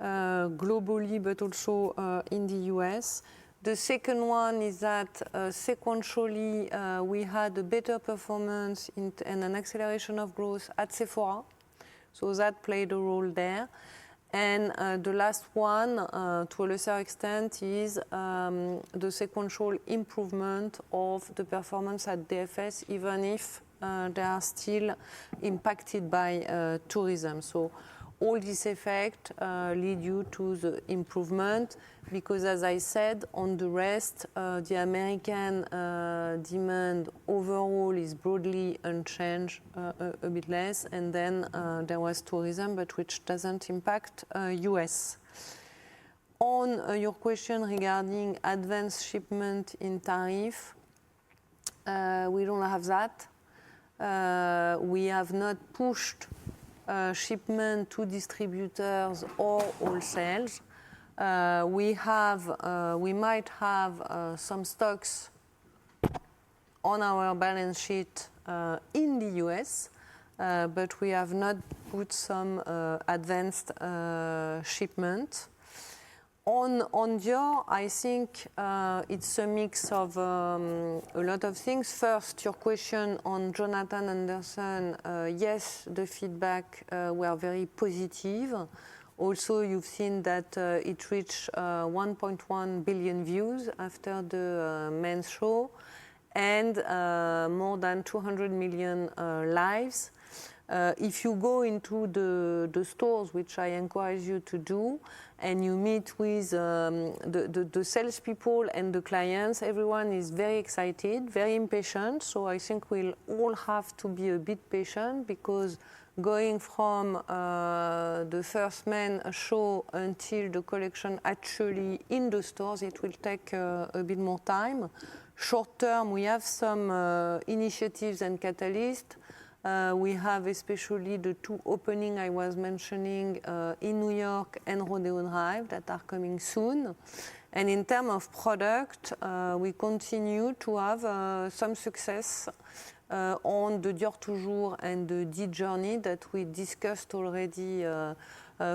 globally, but also in the US. The second one is that sequentially we had a better performance and an acceleration of growth at Sephora. So that played a role there. And the last one, to a lesser extent, is the sequential improvement of the performance at DFS, even if they are still impacted by tourism. So all this effect lead you to the improvement, because as I said, on the rest, the American demand overall is broadly unchanged, a bit less, and then there was tourism, but which doesn't impact US. On your question regarding advanced shipment in tariff, we don't have that. We have not pushed shipment to distributors or wholesales. We might have some stocks on our balance sheet in the US, but we have not put some advanced shipment. On Dior, I think it's a mix of a lot of things. First, your question on Jonathan Anderson, yes, the feedback were very positive. Also, you've seen that it reached 1.1 billion views after the men's show, and more than 200 million lives. If you go into the stores, which I encourage you to do, and you meet with the salespeople and the clients, everyone is very excited, very impatient. So I think we'll all have to be a bit patient, because going from the first men's show until the collection actually in the stores, it will take a bit more time. Short term, we have some initiatives and catalysts. We have especially the two openings I was mentioning in New York and Rodeo Drive that are coming soon. And in terms of product, we continue to have some success on the Dior Toujours and the D Journey that we discussed already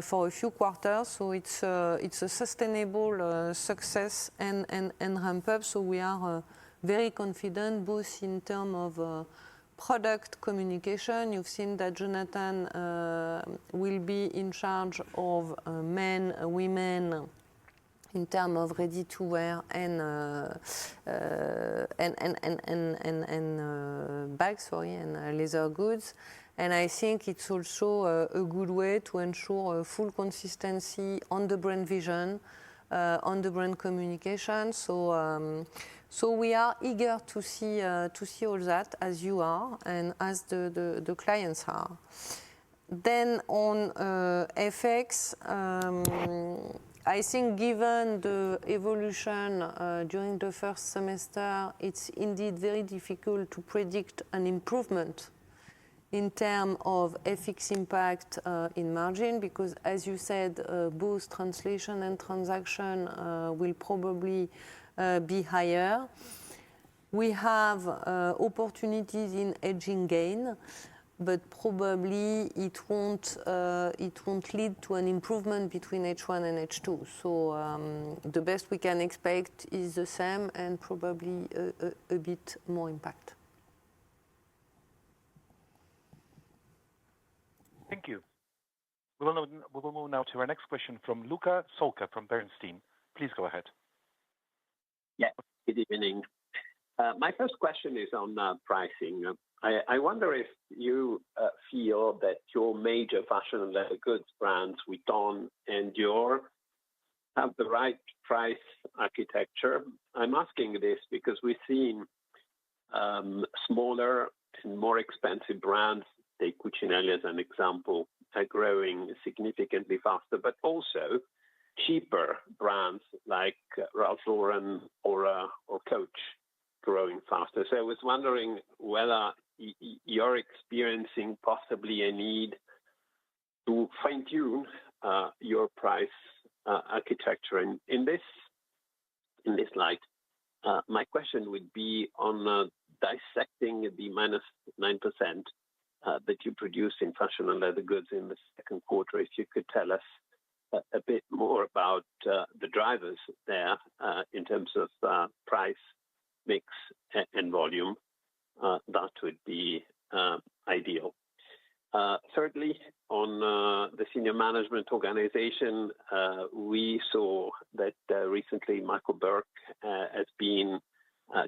for a few quarters. So it's a sustainable success and ramp up. So we are very confident, both in terms of product communication. You've seen that Jonathan will be in charge of men, women, in terms of ready-to-wear and bags, and leather goods. And I think it's also a good way to ensure full consistency on the brand vision, on the brand communication. So we are eager to see all that, as you are and as the clients are. Then on FX, I think given the evolution during the first semester, it's indeed very difficult to predict an improvement in terms of FX impact in margin, because as you said, both translation and transaction will probably be higher. We have opportunities in hedging gain, but probably it won't lead to an improvement between H1 and H2. So the best we can expect is the same and probably a bit more impact. Thank you. We will move now to our next question from Luca Solca from Bernstein. Please go ahead. Yeah, good evening. My first question is on pricing. I wonder if you feel that your major fashion and leather goods brands, Vuitton and Dior, have the right price architecture. I'm asking this because we've seen smaller and more expensive brands, take Cucinelli as an example, are growing significantly faster, but also cheaper brands like Ralph Lauren or Coach growing faster. So I was wondering whether you're experiencing possibly a need to fine-tune your price architecture. And in this light, my question would be on dissecting the -9% that you produced in fashion and leather goods in the second quarter. If you could tell us a bit more about the drivers there in terms of price, mix, and volume, that would be ideal. Thirdly, on the senior management organization, we saw that recently Michael Burke has been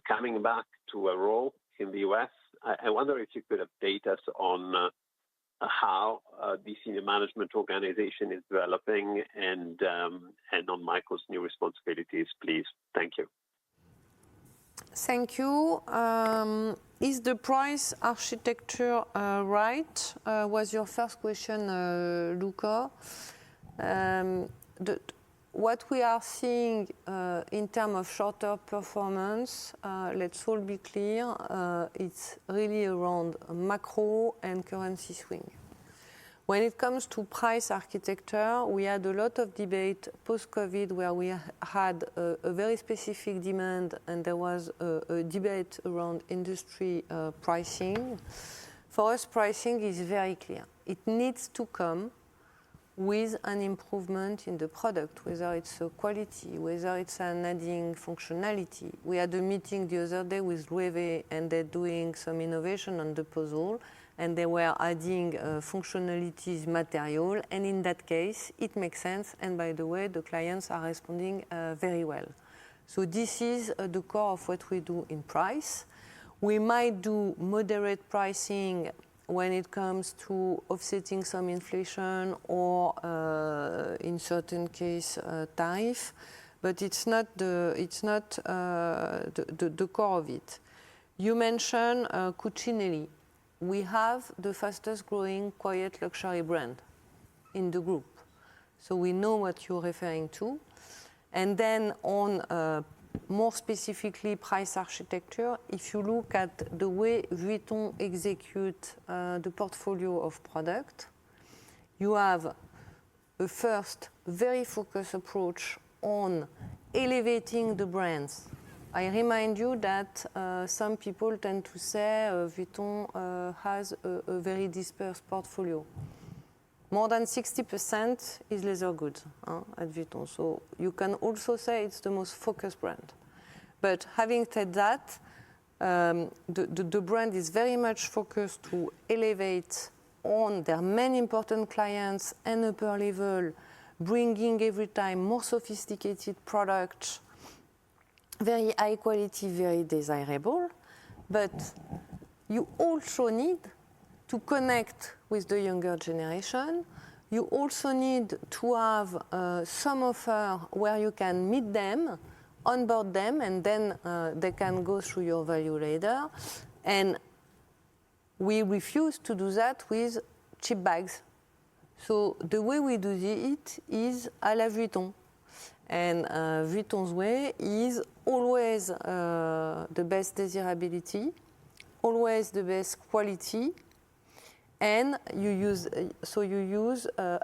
coming back to a role in the US. I wonder if you could update us on how the senior management organization is developing and on Michael's new responsibilities, please. Thank you. Thank you. Is the price architecture right? Was your first question, Luca? What we are seeing in terms of shorter performance, let's all be clear, it's really around macro and currency swing. When it comes to price architecture, we had a lot of debate post-COVID where we had a very specific demand and there was a debate around industry pricing. For us, pricing is very clear. It needs to come with an improvement in the product, whether it's a quality, whether it's an adding functionality. We had a meeting the other day with Loewe and they're doing some innovation on the puzzle and they were adding functionalities, material, and in that case, it makes sense. And by the way, the clients are responding very well. So this is the core of what we do in price. We might do moderate pricing when it comes to offsetting some inflation or in certain case tariff, but it's not the core of it. You mentioned Cucinelli. We have the fastest growing quiet luxury brand in the group. So we know what you're referring to. And then on more specifically price architecture, if you look at the way Vuitton execute the portfolio of product, you have a first very focused approach on elevating the brands. I remind you that some people tend to say Vuitton has a very dispersed portfolio. More than 60% is leather goods at Vuitton. So you can also say it's the most focused brand. But having said that, the brand is very much focused to elevate on their main important clients and upper level bringing every time more sophisticated products, very high quality, very desirable. But you also need to connect with the younger generation. You also need to have some offer where you can meet them, onboard them, and then they can go through your value ladder. And we refuse to do that with cheap bags. So the way we do it is à la Vuitton. And Vuitton's way is always the best desirability, always the best quality, and you use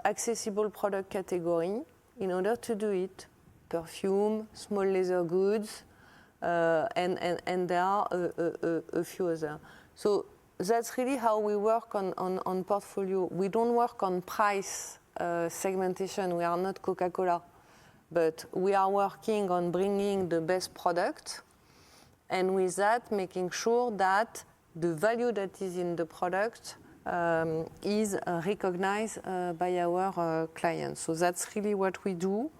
accessible product category in order to do it. Perfume, small leather goods, and there are a few others. So that's really how we work on portfolio. We don't work on price segmentation. We are not Coca-Cola. But we are working on bringing the best product, and with that, making sure that the value that is in the product is recognized by our clients. So that's really what we do,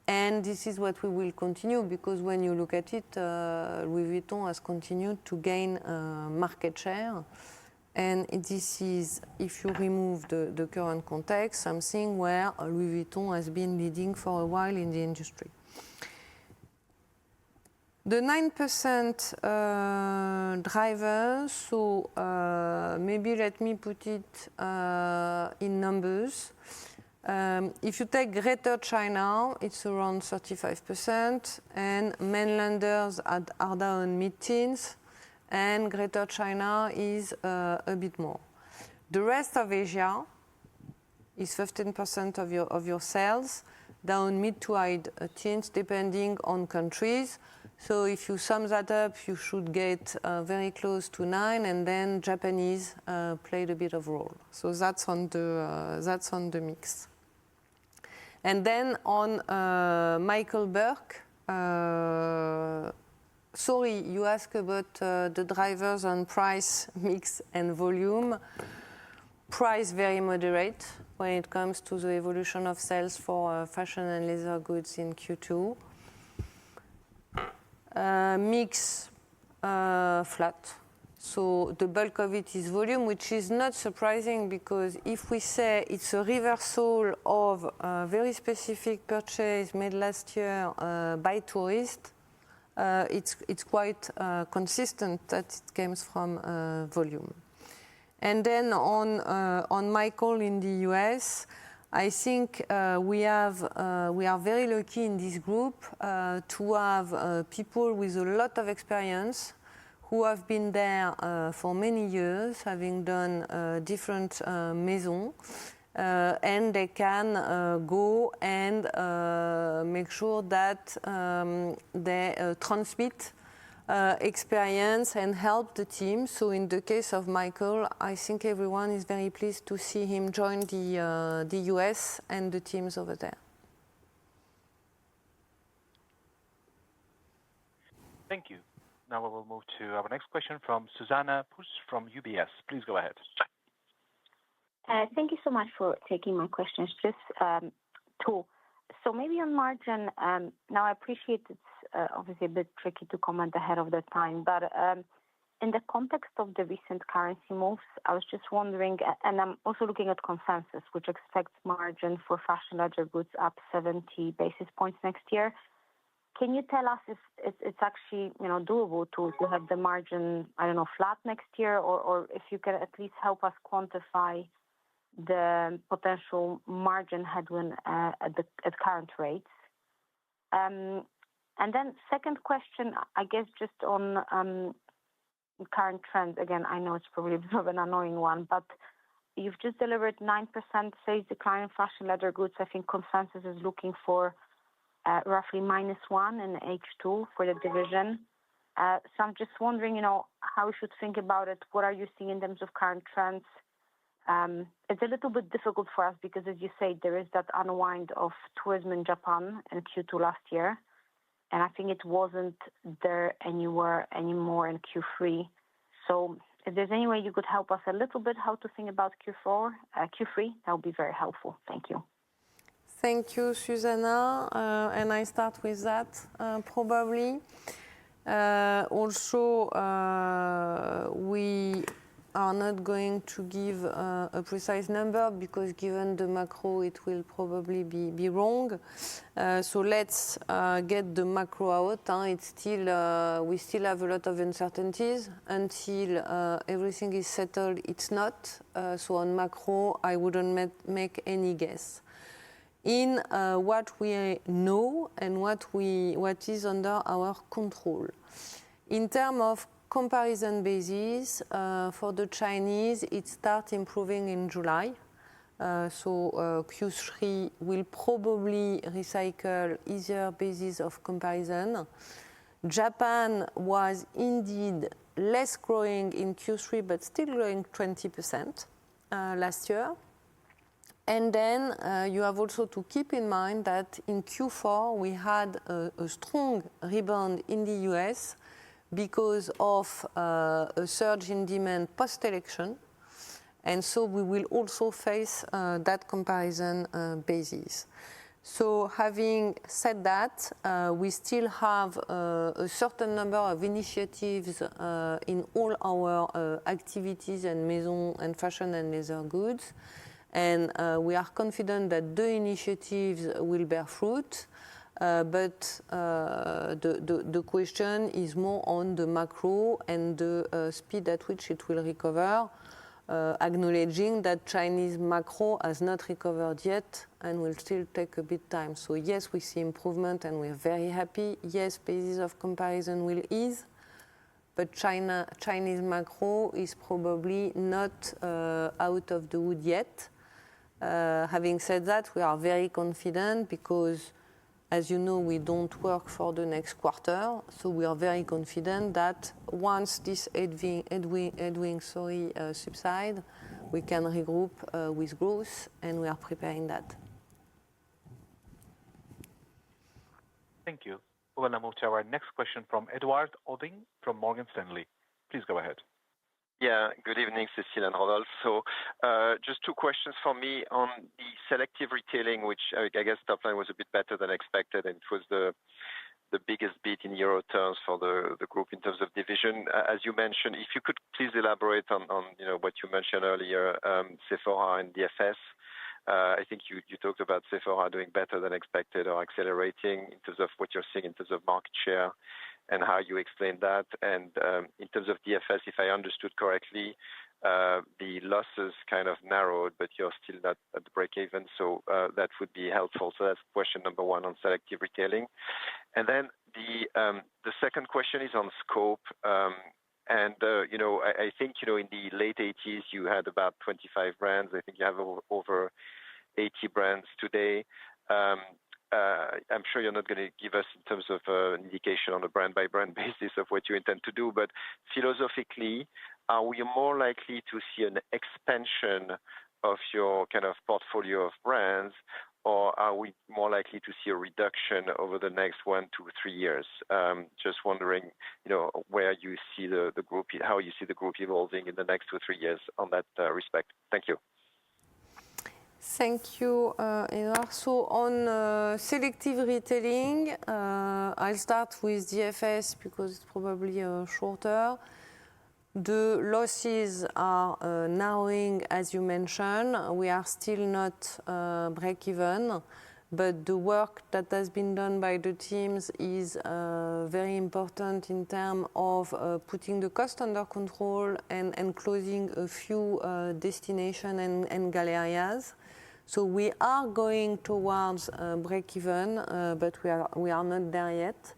and this is what we will continue, because when you look at it, Louis Vuitton has continued to gain market share. And this is, if you remove the current context, something where Louis Vuitton has been leading for a while in the industry. The 9% drivers, so maybe let me put it in numbers. If you take Greater China, it's around 35%, and mainlanders are down mid-teens, and Greater China is a bit more. The rest of Asia is 15% of your sales, down mid to high teens, depending on countries. So if you sum that up, you should get very close to 9, and then Japanese played a bit of role. So that's on the mix. And then on Michael Burke. Sorry, you asked about the drivers on price, mix, and volume. Price very moderate when it comes to the evolution of sales for fashion and leather goods in Q2. Mix flat. So the bulk of it is volume, which is not surprising, because if we say it's a reversal of a very specific purchase made last year by tourists, it's quite consistent that it comes from volume. And then on Michael in the US, I think we are very lucky in this group to have people with a lot of experience who have been there for many years, having done different maisons. And they can go and make sure that they transmit experience and help the team. So in the case of Michael, I think everyone is very pleased to see him join the US and the teams over there. Thank you. Now we will move to our next question from Susanna Puss from UBS. Please go ahead. Thank you so much for taking my questions. Just two. So maybe on margin, now I appreciate it's obviously a bit tricky to comment ahead of the time, but in the context of the recent currency moves, I was just wondering, and I'm also looking at consensus, which expects margin for fashion leather goods up 70 basis points next year. Can you tell us if it's actually doable to have the margin, I don't know, flat next year, or if you can at least help us quantify the potential margin headwind at current rates. And then second question, I guess just on current trends. Again, I know it's probably a bit of an annoying one, but you've just delivered 9% sales decline in fashion leather goods. I think consensus is looking for roughly -1 in H2 for the division. So I'm just wondering, how we should think about it. What are you seeing in terms of current trends? It's a little bit difficult for us because, as you say, there is that unwind of tourism in Japan in Q2 last year, and I think it wasn't there anymore in Q3. So if there's any way you could help us a little bit how to think about Q3, that would be very helpful. Thank you. Thank you, Susanna. And I start with that, probably. Also, we are not going to give a precise number because given the macro, it will probably be wrong. So let's get the macro out. It's still, we still have a lot of uncertainties until everything is settled. It's not. So on macro, I wouldn't make any guess. In what we know and what is under our control. In terms of comparison basis, for the Chinese, it starts improving in July. So Q3 will probably recycle easier basis of comparison. Japan was indeed less growing in Q3, but still growing 20% last year. And then you have also to keep in mind that in Q4 we had a strong rebound in the US because of a surge in demand post-election. And so we will also face that comparison basis. So having said that, we still have a certain number of initiatives in all our activities and maison and fashion and leather goods. And we are confident that the initiatives will bear fruit. But the question is more on the macro and the speed at which it will recover, acknowledging that Chinese macro has not recovered yet and will still take a bit time. So yes, we see improvement and we're very happy. Yes, basis of comparison will ease, but Chinese macro is probably not out of the wood yet. Having said that, we are very confident because, as you know, we don't work for the next quarter. So we are very confident that once this headwind subside, we can regroup with growth, and we are preparing that. Thank you. We will now move to our next question from Edouard Aubin from Morgan Stanley. Please go ahead. Yeah, good evening, Cécile and Rodolphe. So just two questions for me on the selective retailing, which I guess top line was a bit better than expected, and it was the biggest beat in euro terms for the group in terms of division. As you mentioned, if you could please elaborate on what you mentioned earlier, Sephora and DFS. I think you talked about Sephora doing better than expected or accelerating in terms of what you're seeing in terms of market share and how you explain that. And in terms of DFS, if I understood correctly, the losses kind of narrowed, but you're still not at the break even. So that would be helpful. So that's question number one on selective retailing. And then the second question is on scope. And I think in the late 80s you had about 25 brands. I think you have over 80 brands today. I'm sure you're not going to give us in terms of an indication on a brand by brand basis of what you intend to do, but philosophically, are we more likely to see an expansion of your kind of portfolio of brands, or are we more likely to see a reduction over the next 1 to 3 years? Just wondering, where you see the group, how you see the group evolving in the next 2 or 3 years on that respect. Thank you. Thank you, Edouard. So on selective retailing, I'll start with DFS because it's probably shorter. The losses are narrowing, as you mentioned. We are still not break-even, but the work that has been done by the teams is very important in terms of putting the cost under control and closing a few destinations and gallerias. So we are going towards break-even, but we are not there yet.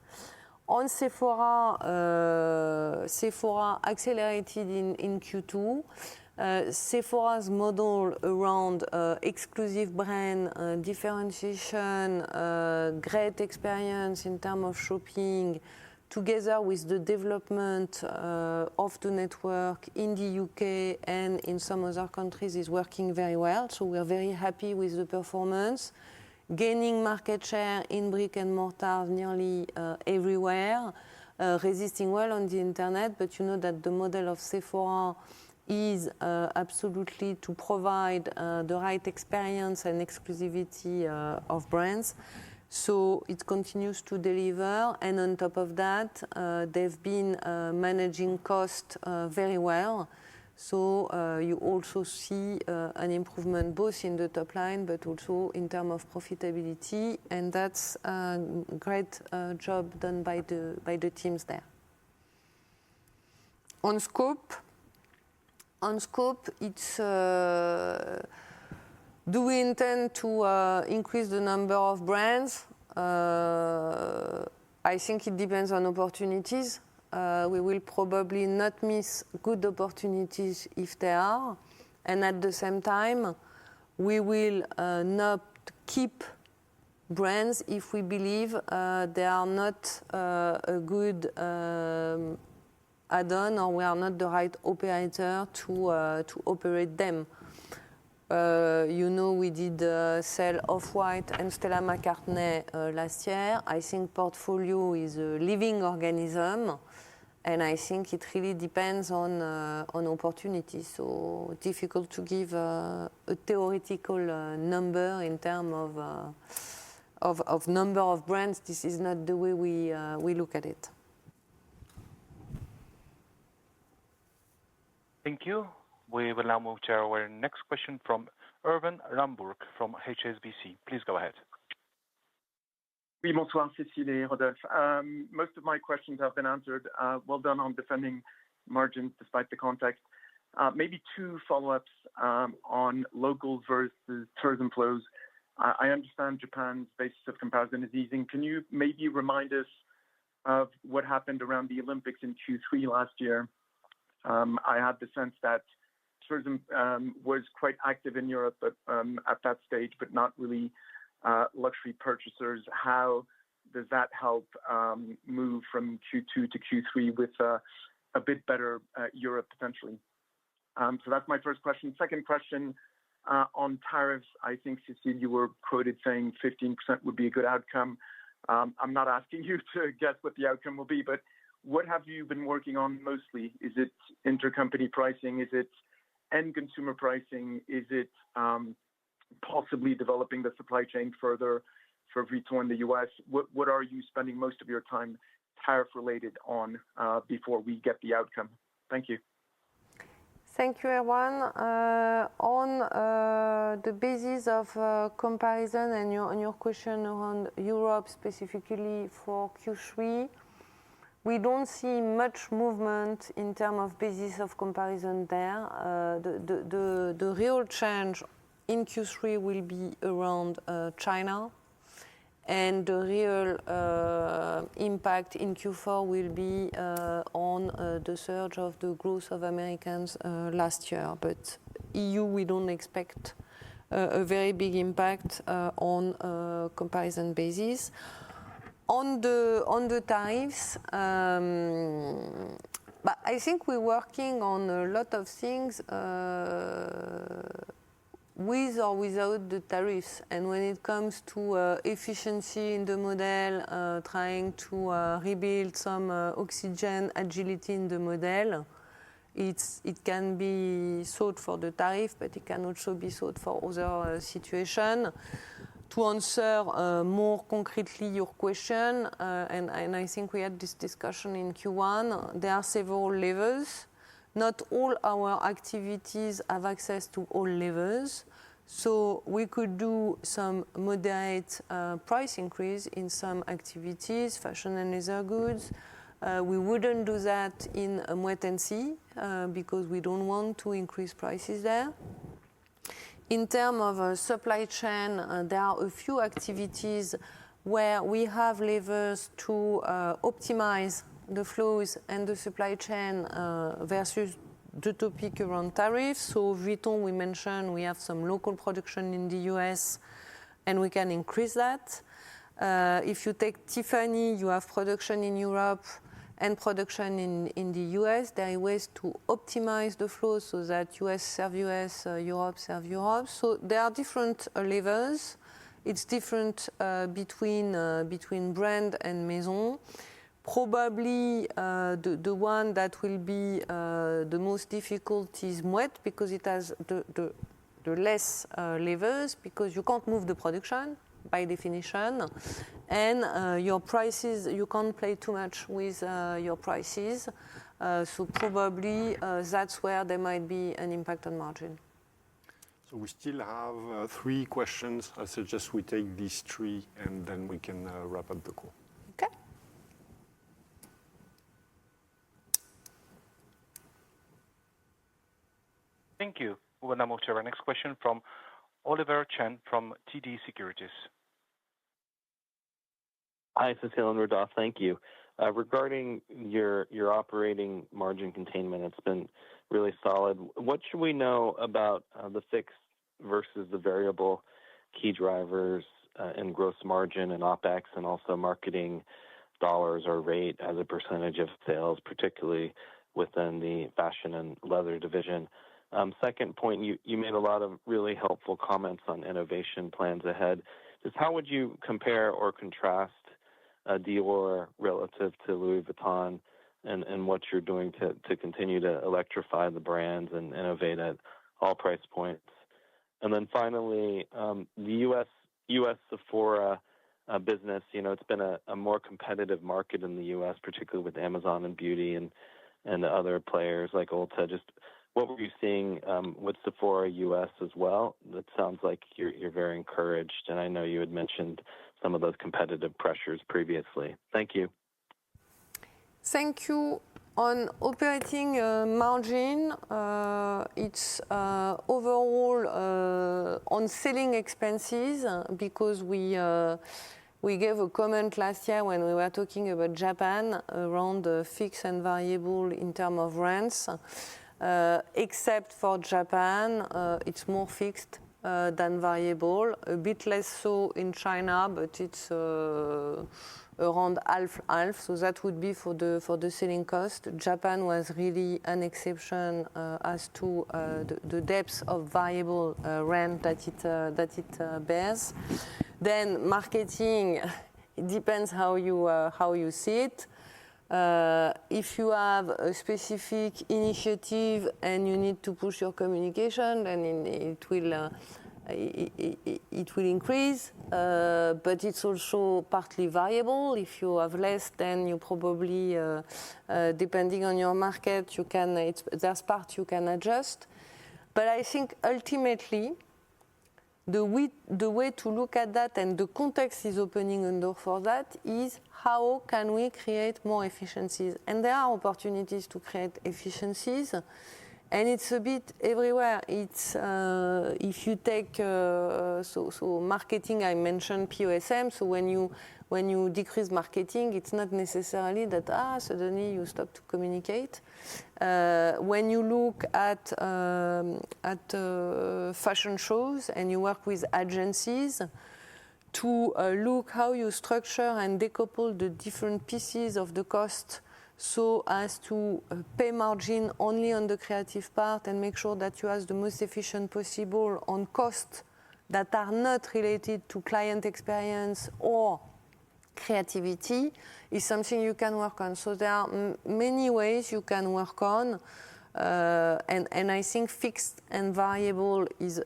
On Sephora, Sephora accelerated in Q2. Sephora's model around exclusive brand, differentiation, great experience in terms of shopping, together with the development of the network in the UK and in some other countries, is working very well. So we are very happy with the performance. Gaining market share in brick and mortar nearly everywhere, resisting well on the internet, but you know that the model of Sephora is absolutely to provide the right experience and exclusivity of brands. So it continues to deliver, and on top of that, they've been managing cost very well. So you also see an improvement both in the top line, but also in terms of profitability, and that's a great job done by the teams there. On scope, it's do we intend to increase the number of brands? I think it depends on opportunities. We will probably not miss good opportunities if there are. And at the same time, we will not keep brands if we believe they are not a good add-on, or we are not the right operator to operate them. We did sell Off-White and Stella McCartney last year. I think portfolio is a living organism, and I think it really depends on opportunities. So difficult to give a theoretical number in terms of number of brands. This is not the way we look at it. Thank you. We will now move to our next question from Erwan Rambourg from HSBC. Please go ahead. Oui, bonsoir, Cécile et Rodolphe. Most of my questions have been answered. Well done on defending margins despite the context. Maybe two follow-ups on local versus tourism flows. I understand Japan's basis of comparison is easing. Can you maybe remind us of what happened around the Olympics in Q3 last year? I had the sense that tourism was quite active in Europe at that stage, but not really luxury purchasers. How does that help move from Q2 to Q3 with a bit better Europe potentially? So that's my first question. Second question on tariffs. I think, Cécile, you were quoted saying 15% would be a good outcome. I'm not asking you to guess what the outcome will be, but what have you been working on mostly? Is it intercompany pricing? Is it end consumer pricing? Is it possibly developing the supply chain further for Vuitton in the US? What are you spending most of your time tariff-related on before we get the outcome? Thank you. Thank you, Erwan. On the basis of comparison and your question around Europe specifically for Q3, we don't see much movement in terms of basis of comparison there. The real change in Q3 will be around China, and the real impact in Q4 will be on the surge of the growth of Americans last year. But EU, we don't expect a very big impact on comparison basis. On the tariffs, but I think we're working on a lot of things with or without the tariffs. And when it comes to efficiency in the model, trying to rebuild some oxygen, agility in the model, it can be sought for the tariff, but it can also be sought for other situations. To answer more concretely your question, and I think we had this discussion in Q1, there are several levers. Not all our activities have access to all levers. So we could do some moderate price increase in some activities, fashion and leather goods. We wouldn't do that in Moet & Sie because we don't want to increase prices there. In terms of supply chain, there are a few activities where we have levers to optimize the flows and the supply chain versus the topic around tariffs. So Vuitton, we mentioned we have some local production in the US, and we can increase that. If you take Tiffany, you have production in Europe and production in the US. There are ways to optimize the flow so that US serve US, Europe serve Europe. So there are different levers. It's different between brand and maison. Probably the one that will be the most difficult is Moet, because it has the less levers, because you can't move the production by definition, and your prices, you can't play too much with your prices. So probably that's where there might be an impact on margin. So we still have 3 questions. I suggest we take these 3 and then we can wrap up the call. Okay. Thank you. We will now move to our next question from Oliver Chen from TD Securities. Hi, Cécile and Rodolphe. Thank you. Regarding your operating margin containment, it's been really solid. What should we know about the fixed versus the variable key drivers in gross margin and OpEx, and also marketing dollars or rate as a percentage of sales, particularly within the fashion and leather division? Second point, you made a lot of really helpful comments on innovation plans ahead. Just how would you compare or contrast Dior relative to Louis Vuitton, and what you're doing to continue to electrify the brands and innovate at all price points? And then finally, the U.S. Sephora business, it's been a more competitive market in the U.S., particularly with Amazon and Beauty and other players like Ulta. Just what were you seeing with Sephora US as well? That sounds like you're very encouraged, and I know you had mentioned some of those competitive pressures previously. Thank you. Thank you. On operating margin, it's overall on selling expenses, because we gave a comment last year when we were talking about Japan around fixed and variable in terms of rents. Except for Japan, it's more fixed than variable, a bit less so in China, but it's around half. So that would be for the selling cost. Japan was really an exception as to the depth of variable rent that it bears. Then marketing, it depends how you see it. If you have a specific initiative and you need to push your communication, then it will increase, but it's also partly variable. If you have less, then you probably, depending on your market, there's part you can adjust. But I think ultimately, the way to look at that, and the context is opening a door for that, is how can we create more efficiencies? And there are opportunities to create efficiencies, and it's a bit everywhere. It's if you take so marketing, I mentioned POSM. So when you decrease marketing, it's not necessarily that suddenly you stop to communicate. When you look at fashion shows and you work with agencies to look how you structure and decouple the different pieces of the cost, so as to pay margin only on the creative part and make sure that you are the most efficient possible on costs that are not related to client experience or creativity, is something you can work on. So there are many ways you can work on, and I think fixed and variable is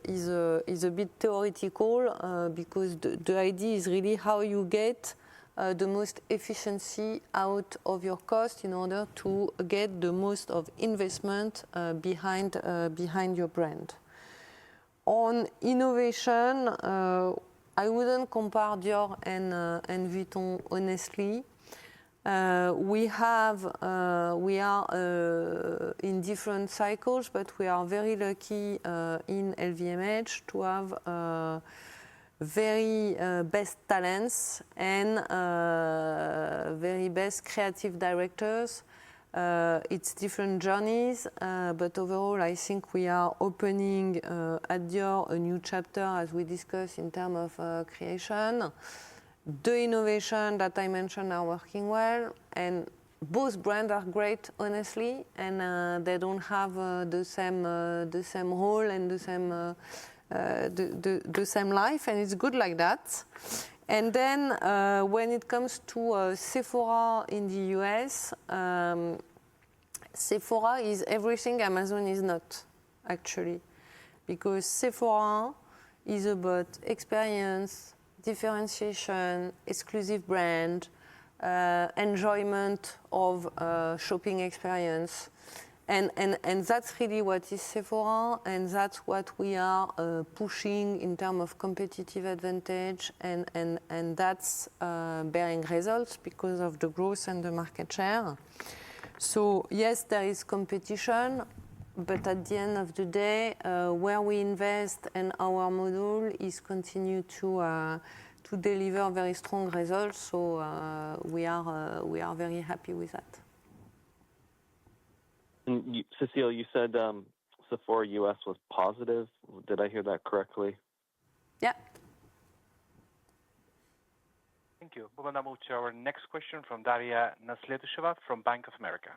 a bit theoretical, because the idea is really how you get the most efficiency out of your cost in order to get the most of investment behind your brand. On innovation, I wouldn't compare Dior and Vuitton, honestly. We are in different cycles, but we are very lucky in LVMH to have very best talents and very best creative directors. It's different journeys, but overall I think we are opening at Dior a new chapter, as we discussed, in terms of creation. The innovation that I mentioned are working well, and both brands are great, honestly, and they don't have the same role and the same life, and it's good like that. And then when it comes to Sephora in the US, Sephora is everything Amazon is not, actually. Because Sephora is about experience, differentiation, exclusive brand, enjoyment of shopping experience. And that's really what is Sephora, and that's what we are pushing in terms of competitive advantage, and that's bearing results because of the growth and the market share. So yes, there is competition, but at the end of the day, where we invest and our model is continue to deliver very strong results. So we are very happy with that. And Cécile, you said Sephora US was positive. Did I hear that correctly? Yeah. Thank you. We will now move to our next question from Daria Nasledysheva from Bank of America.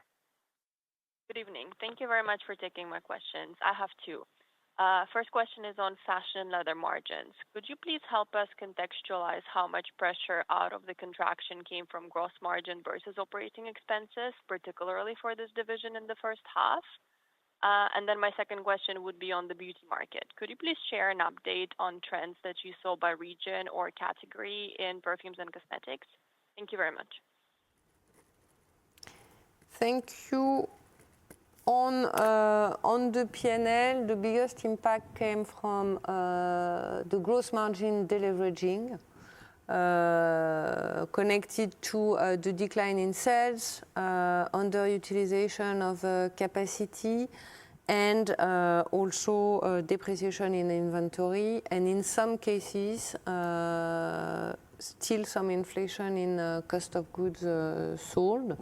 Good evening. Thank you very much for taking my questions. I have two. First question is on fashion and leather margins. Could you please help us contextualize how much pressure out of the contraction came from gross margin versus operating expenses, particularly for this division in the first half? And then my second question would be on the beauty market. Could you please share an update on trends that you saw by region or category in perfumes and cosmetics? Thank you very much. Thank you. On the P&L, the biggest impact came from the gross margin deleveraging connected to the decline in sales, underutilization of capacity, and also depreciation in inventory, and in some cases, still some inflation in cost of goods sold.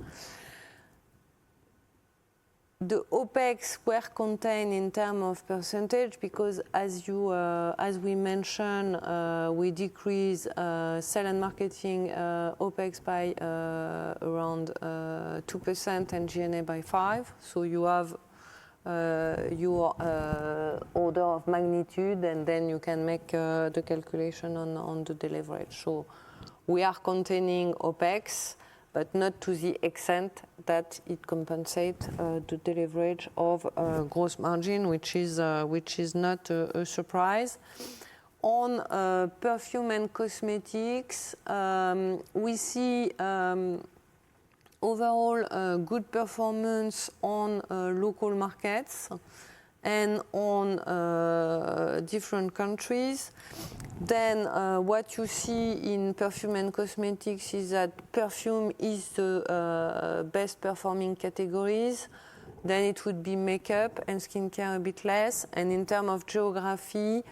The OPEX were contained in terms of percentage because, as we mentioned, we decrease sales and marketing OPEX by around 2% and G&A by 5%. So you have your order of magnitude, and then you can make the calculation on the deleverage. So we are containing OPEX, but not to the extent that it compensates the deleverage of gross margin, which is not a surprise. On perfume and cosmetics, we see overall good performance on local markets and on different countries. Then what you see in perfume and cosmetics is that perfume is the best performing categories. Then it would be makeup and skincare a bit less. And in terms of geography,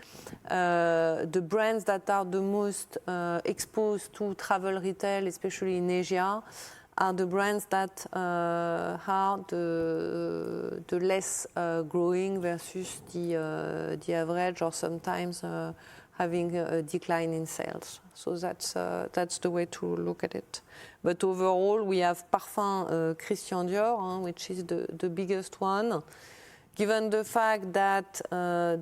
the brands that are the most exposed to travel retail, especially in Asia, are the brands that are the less growing versus the average, or sometimes having a decline in sales. So that's the way to look at it. But overall, we have Parfum Christian Dior, which is the biggest one. Given the fact that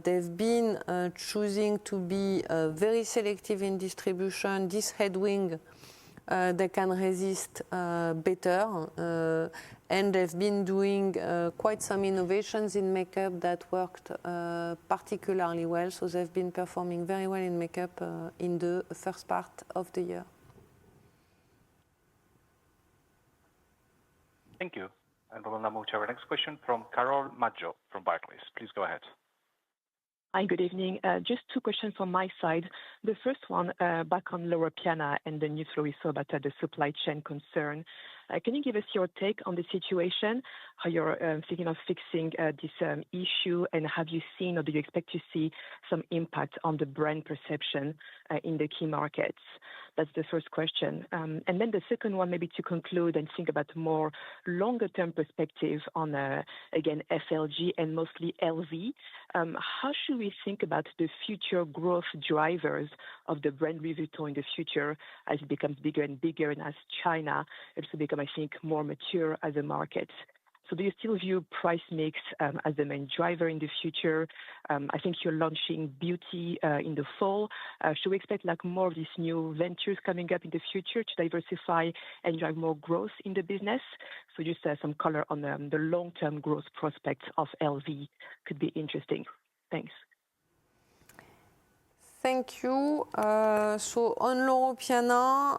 they've been choosing to be very selective in distribution, this headwind, they can resist better. And they've been doing quite some innovations in makeup that worked particularly well. So they've been performing very well in makeup in the first part of the year. Thank you. And we will now move to our next question from Carole Madjo from Barclays. Please go ahead. Hi, good evening. Just two questions on my side. The first one, back on Loro Piana and the news we saw about the supply chain concern. Can you give us your take on the situation, how you're thinking of fixing this issue, and have you seen or do you expect to see some impact on the brand perception in the key markets? That's the first question. And then the second one, maybe to conclude and think about more longer-term perspective on, again, FLG and mostly LV. How should we think about the future growth drivers of the brand Louis Vuitton in the future as it becomes bigger and bigger, and as China also becomes, I think, more mature as a market? So do you still view price mix as the main driver in the future? I think you're launching beauty in the fall. Should we expect like more of these new ventures coming up in the future to diversify and drive more growth in the business? So just some color on the long-term growth prospects of LV could be interesting. Thanks. Thank you. So on Loro Piana,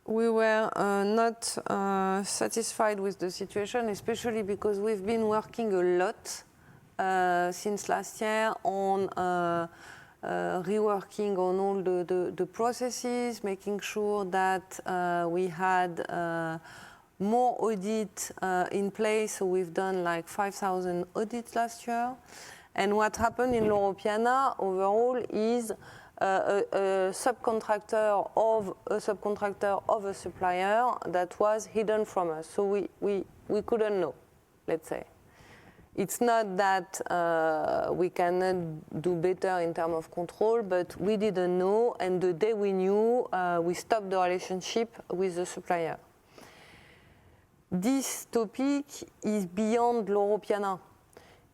we were not satisfied with the situation, especially because we've been working a lot since last year on reworking on all the processes, making sure that we had more audit in place. So we've done like 5,000 audits last year. And what happened in Loro Piana overall is a subcontractor of a supplier that was hidden from us. So we couldn't know, let's say. It's not that we cannot do better in terms of control, but we didn't know. And the day we knew, we stopped the relationship with the supplier. This topic is beyond Loro Piana.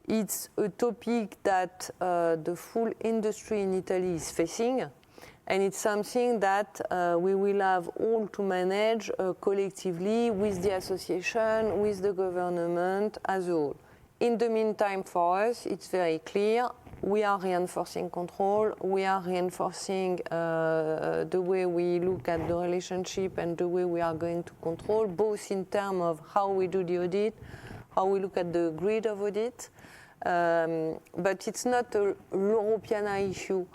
It's a topic that the full industry in Italy is facing, and it's something that we will have all to manage collectively with the association, with the government as a whole. In the meantime, for us, it's very clear. We are reinforcing control. We are reinforcing the way we look at the relationship and the way we are going to control, both in terms of how we do the audit, how we look at the grid of audit. But it's not a Loro Piana issue.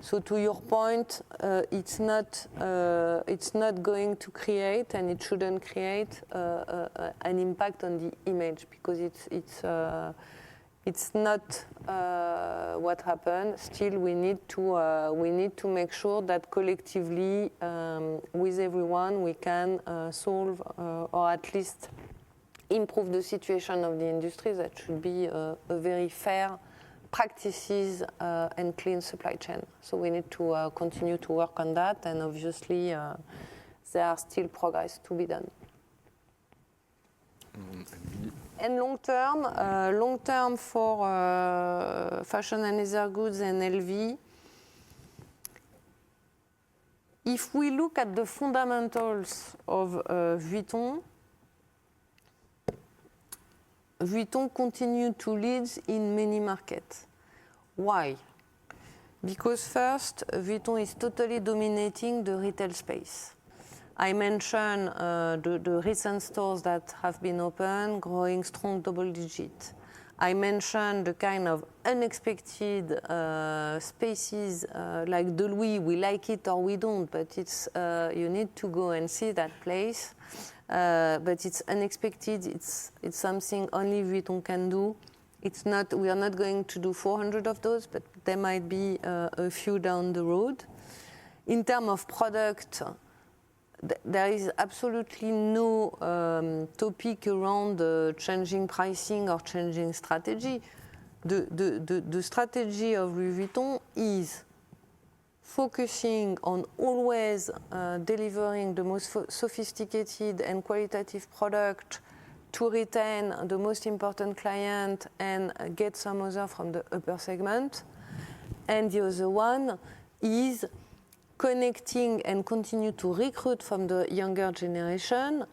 So to your point, it's not going to create, and it shouldn't create an impact on the image, because it's not what happened. Still, we need to make sure that collectively, with everyone, we can solve or at least improve the situation of the industry. That should be a very fair practices and clean supply chain. So we need to continue to work on that, and obviously there are still progress to be done. And long term for fashion and leather goods and LV, if we look at the fundamentals of Vuitton continue to lead in many markets. Why? Because first, Vuitton is totally dominating the retail space. I mentioned the recent stores that have been opened, growing strong double digit. I mentioned the kind of unexpected spaces like the Louis. We like it or we don't, but it's you need to go and see that place. But it's unexpected. It's something only Vuitton can do. We are not going to do 400 of those, but there might be a few down the road. In terms of product, there is absolutely no topic around changing pricing or changing strategy. The strategy of Louis Vuitton is focusing on always delivering the most sophisticated and qualitative product to retain the most important client and get some other from the upper segment. And the other one is connecting and continue to recruit from the younger generation,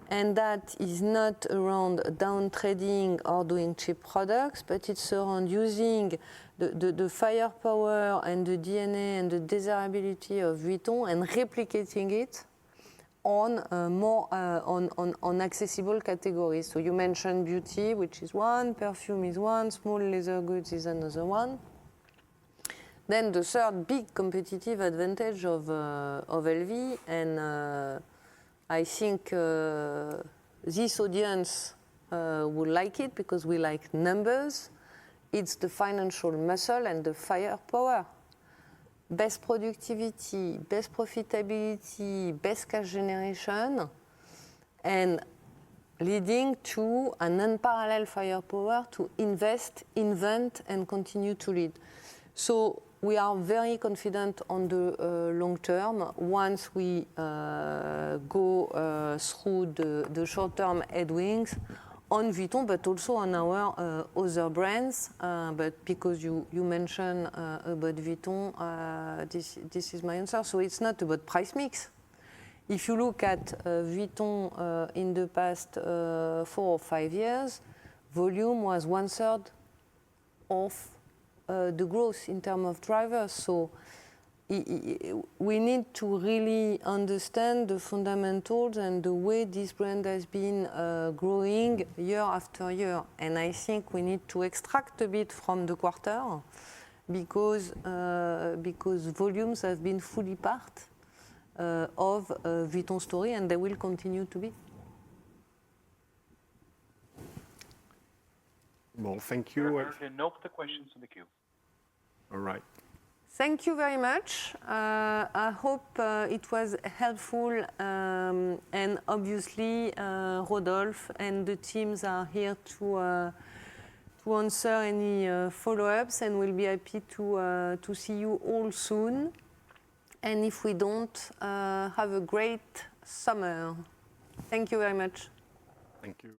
and that is not around down trading or doing cheap products, but it's around using the firepower and the DNA and the desirability of Vuitton and replicating it on more on accessible categories. So you mentioned beauty, which is one, perfume is one, small leather goods is another one. Then the third big competitive advantage of LV, and I think this audience would like it because we like numbers, it's the financial muscle and the firepower. Best productivity, best profitability, best cash generation, and leading to an unparalleled firepower to invest, invent, and continue to lead. So we are very confident on the long term. Once we go through the short-term headwinds on Vuitton, but also on our other brands. But because you mentioned about Vuitton, this is my answer. So it's not about price mix. If you look at Vuitton in the past 4 or 5 years, volume was 1/3 of the growth in terms of drivers. So we need to really understand the fundamentals and the way this brand has been growing year after year. And I think we need to extract a bit from the quarter because volumes have been fully part of Vuitton story, and they will continue to be. Well, thank you. There are no further questions in the queue. All right. Thank you very much. I hope it was helpful, and obviously Rodolphe and the teams are here to answer any follow-ups, and we'll be happy to see you all soon. And if we don't, have a great summer. Thank you very much. Thank you.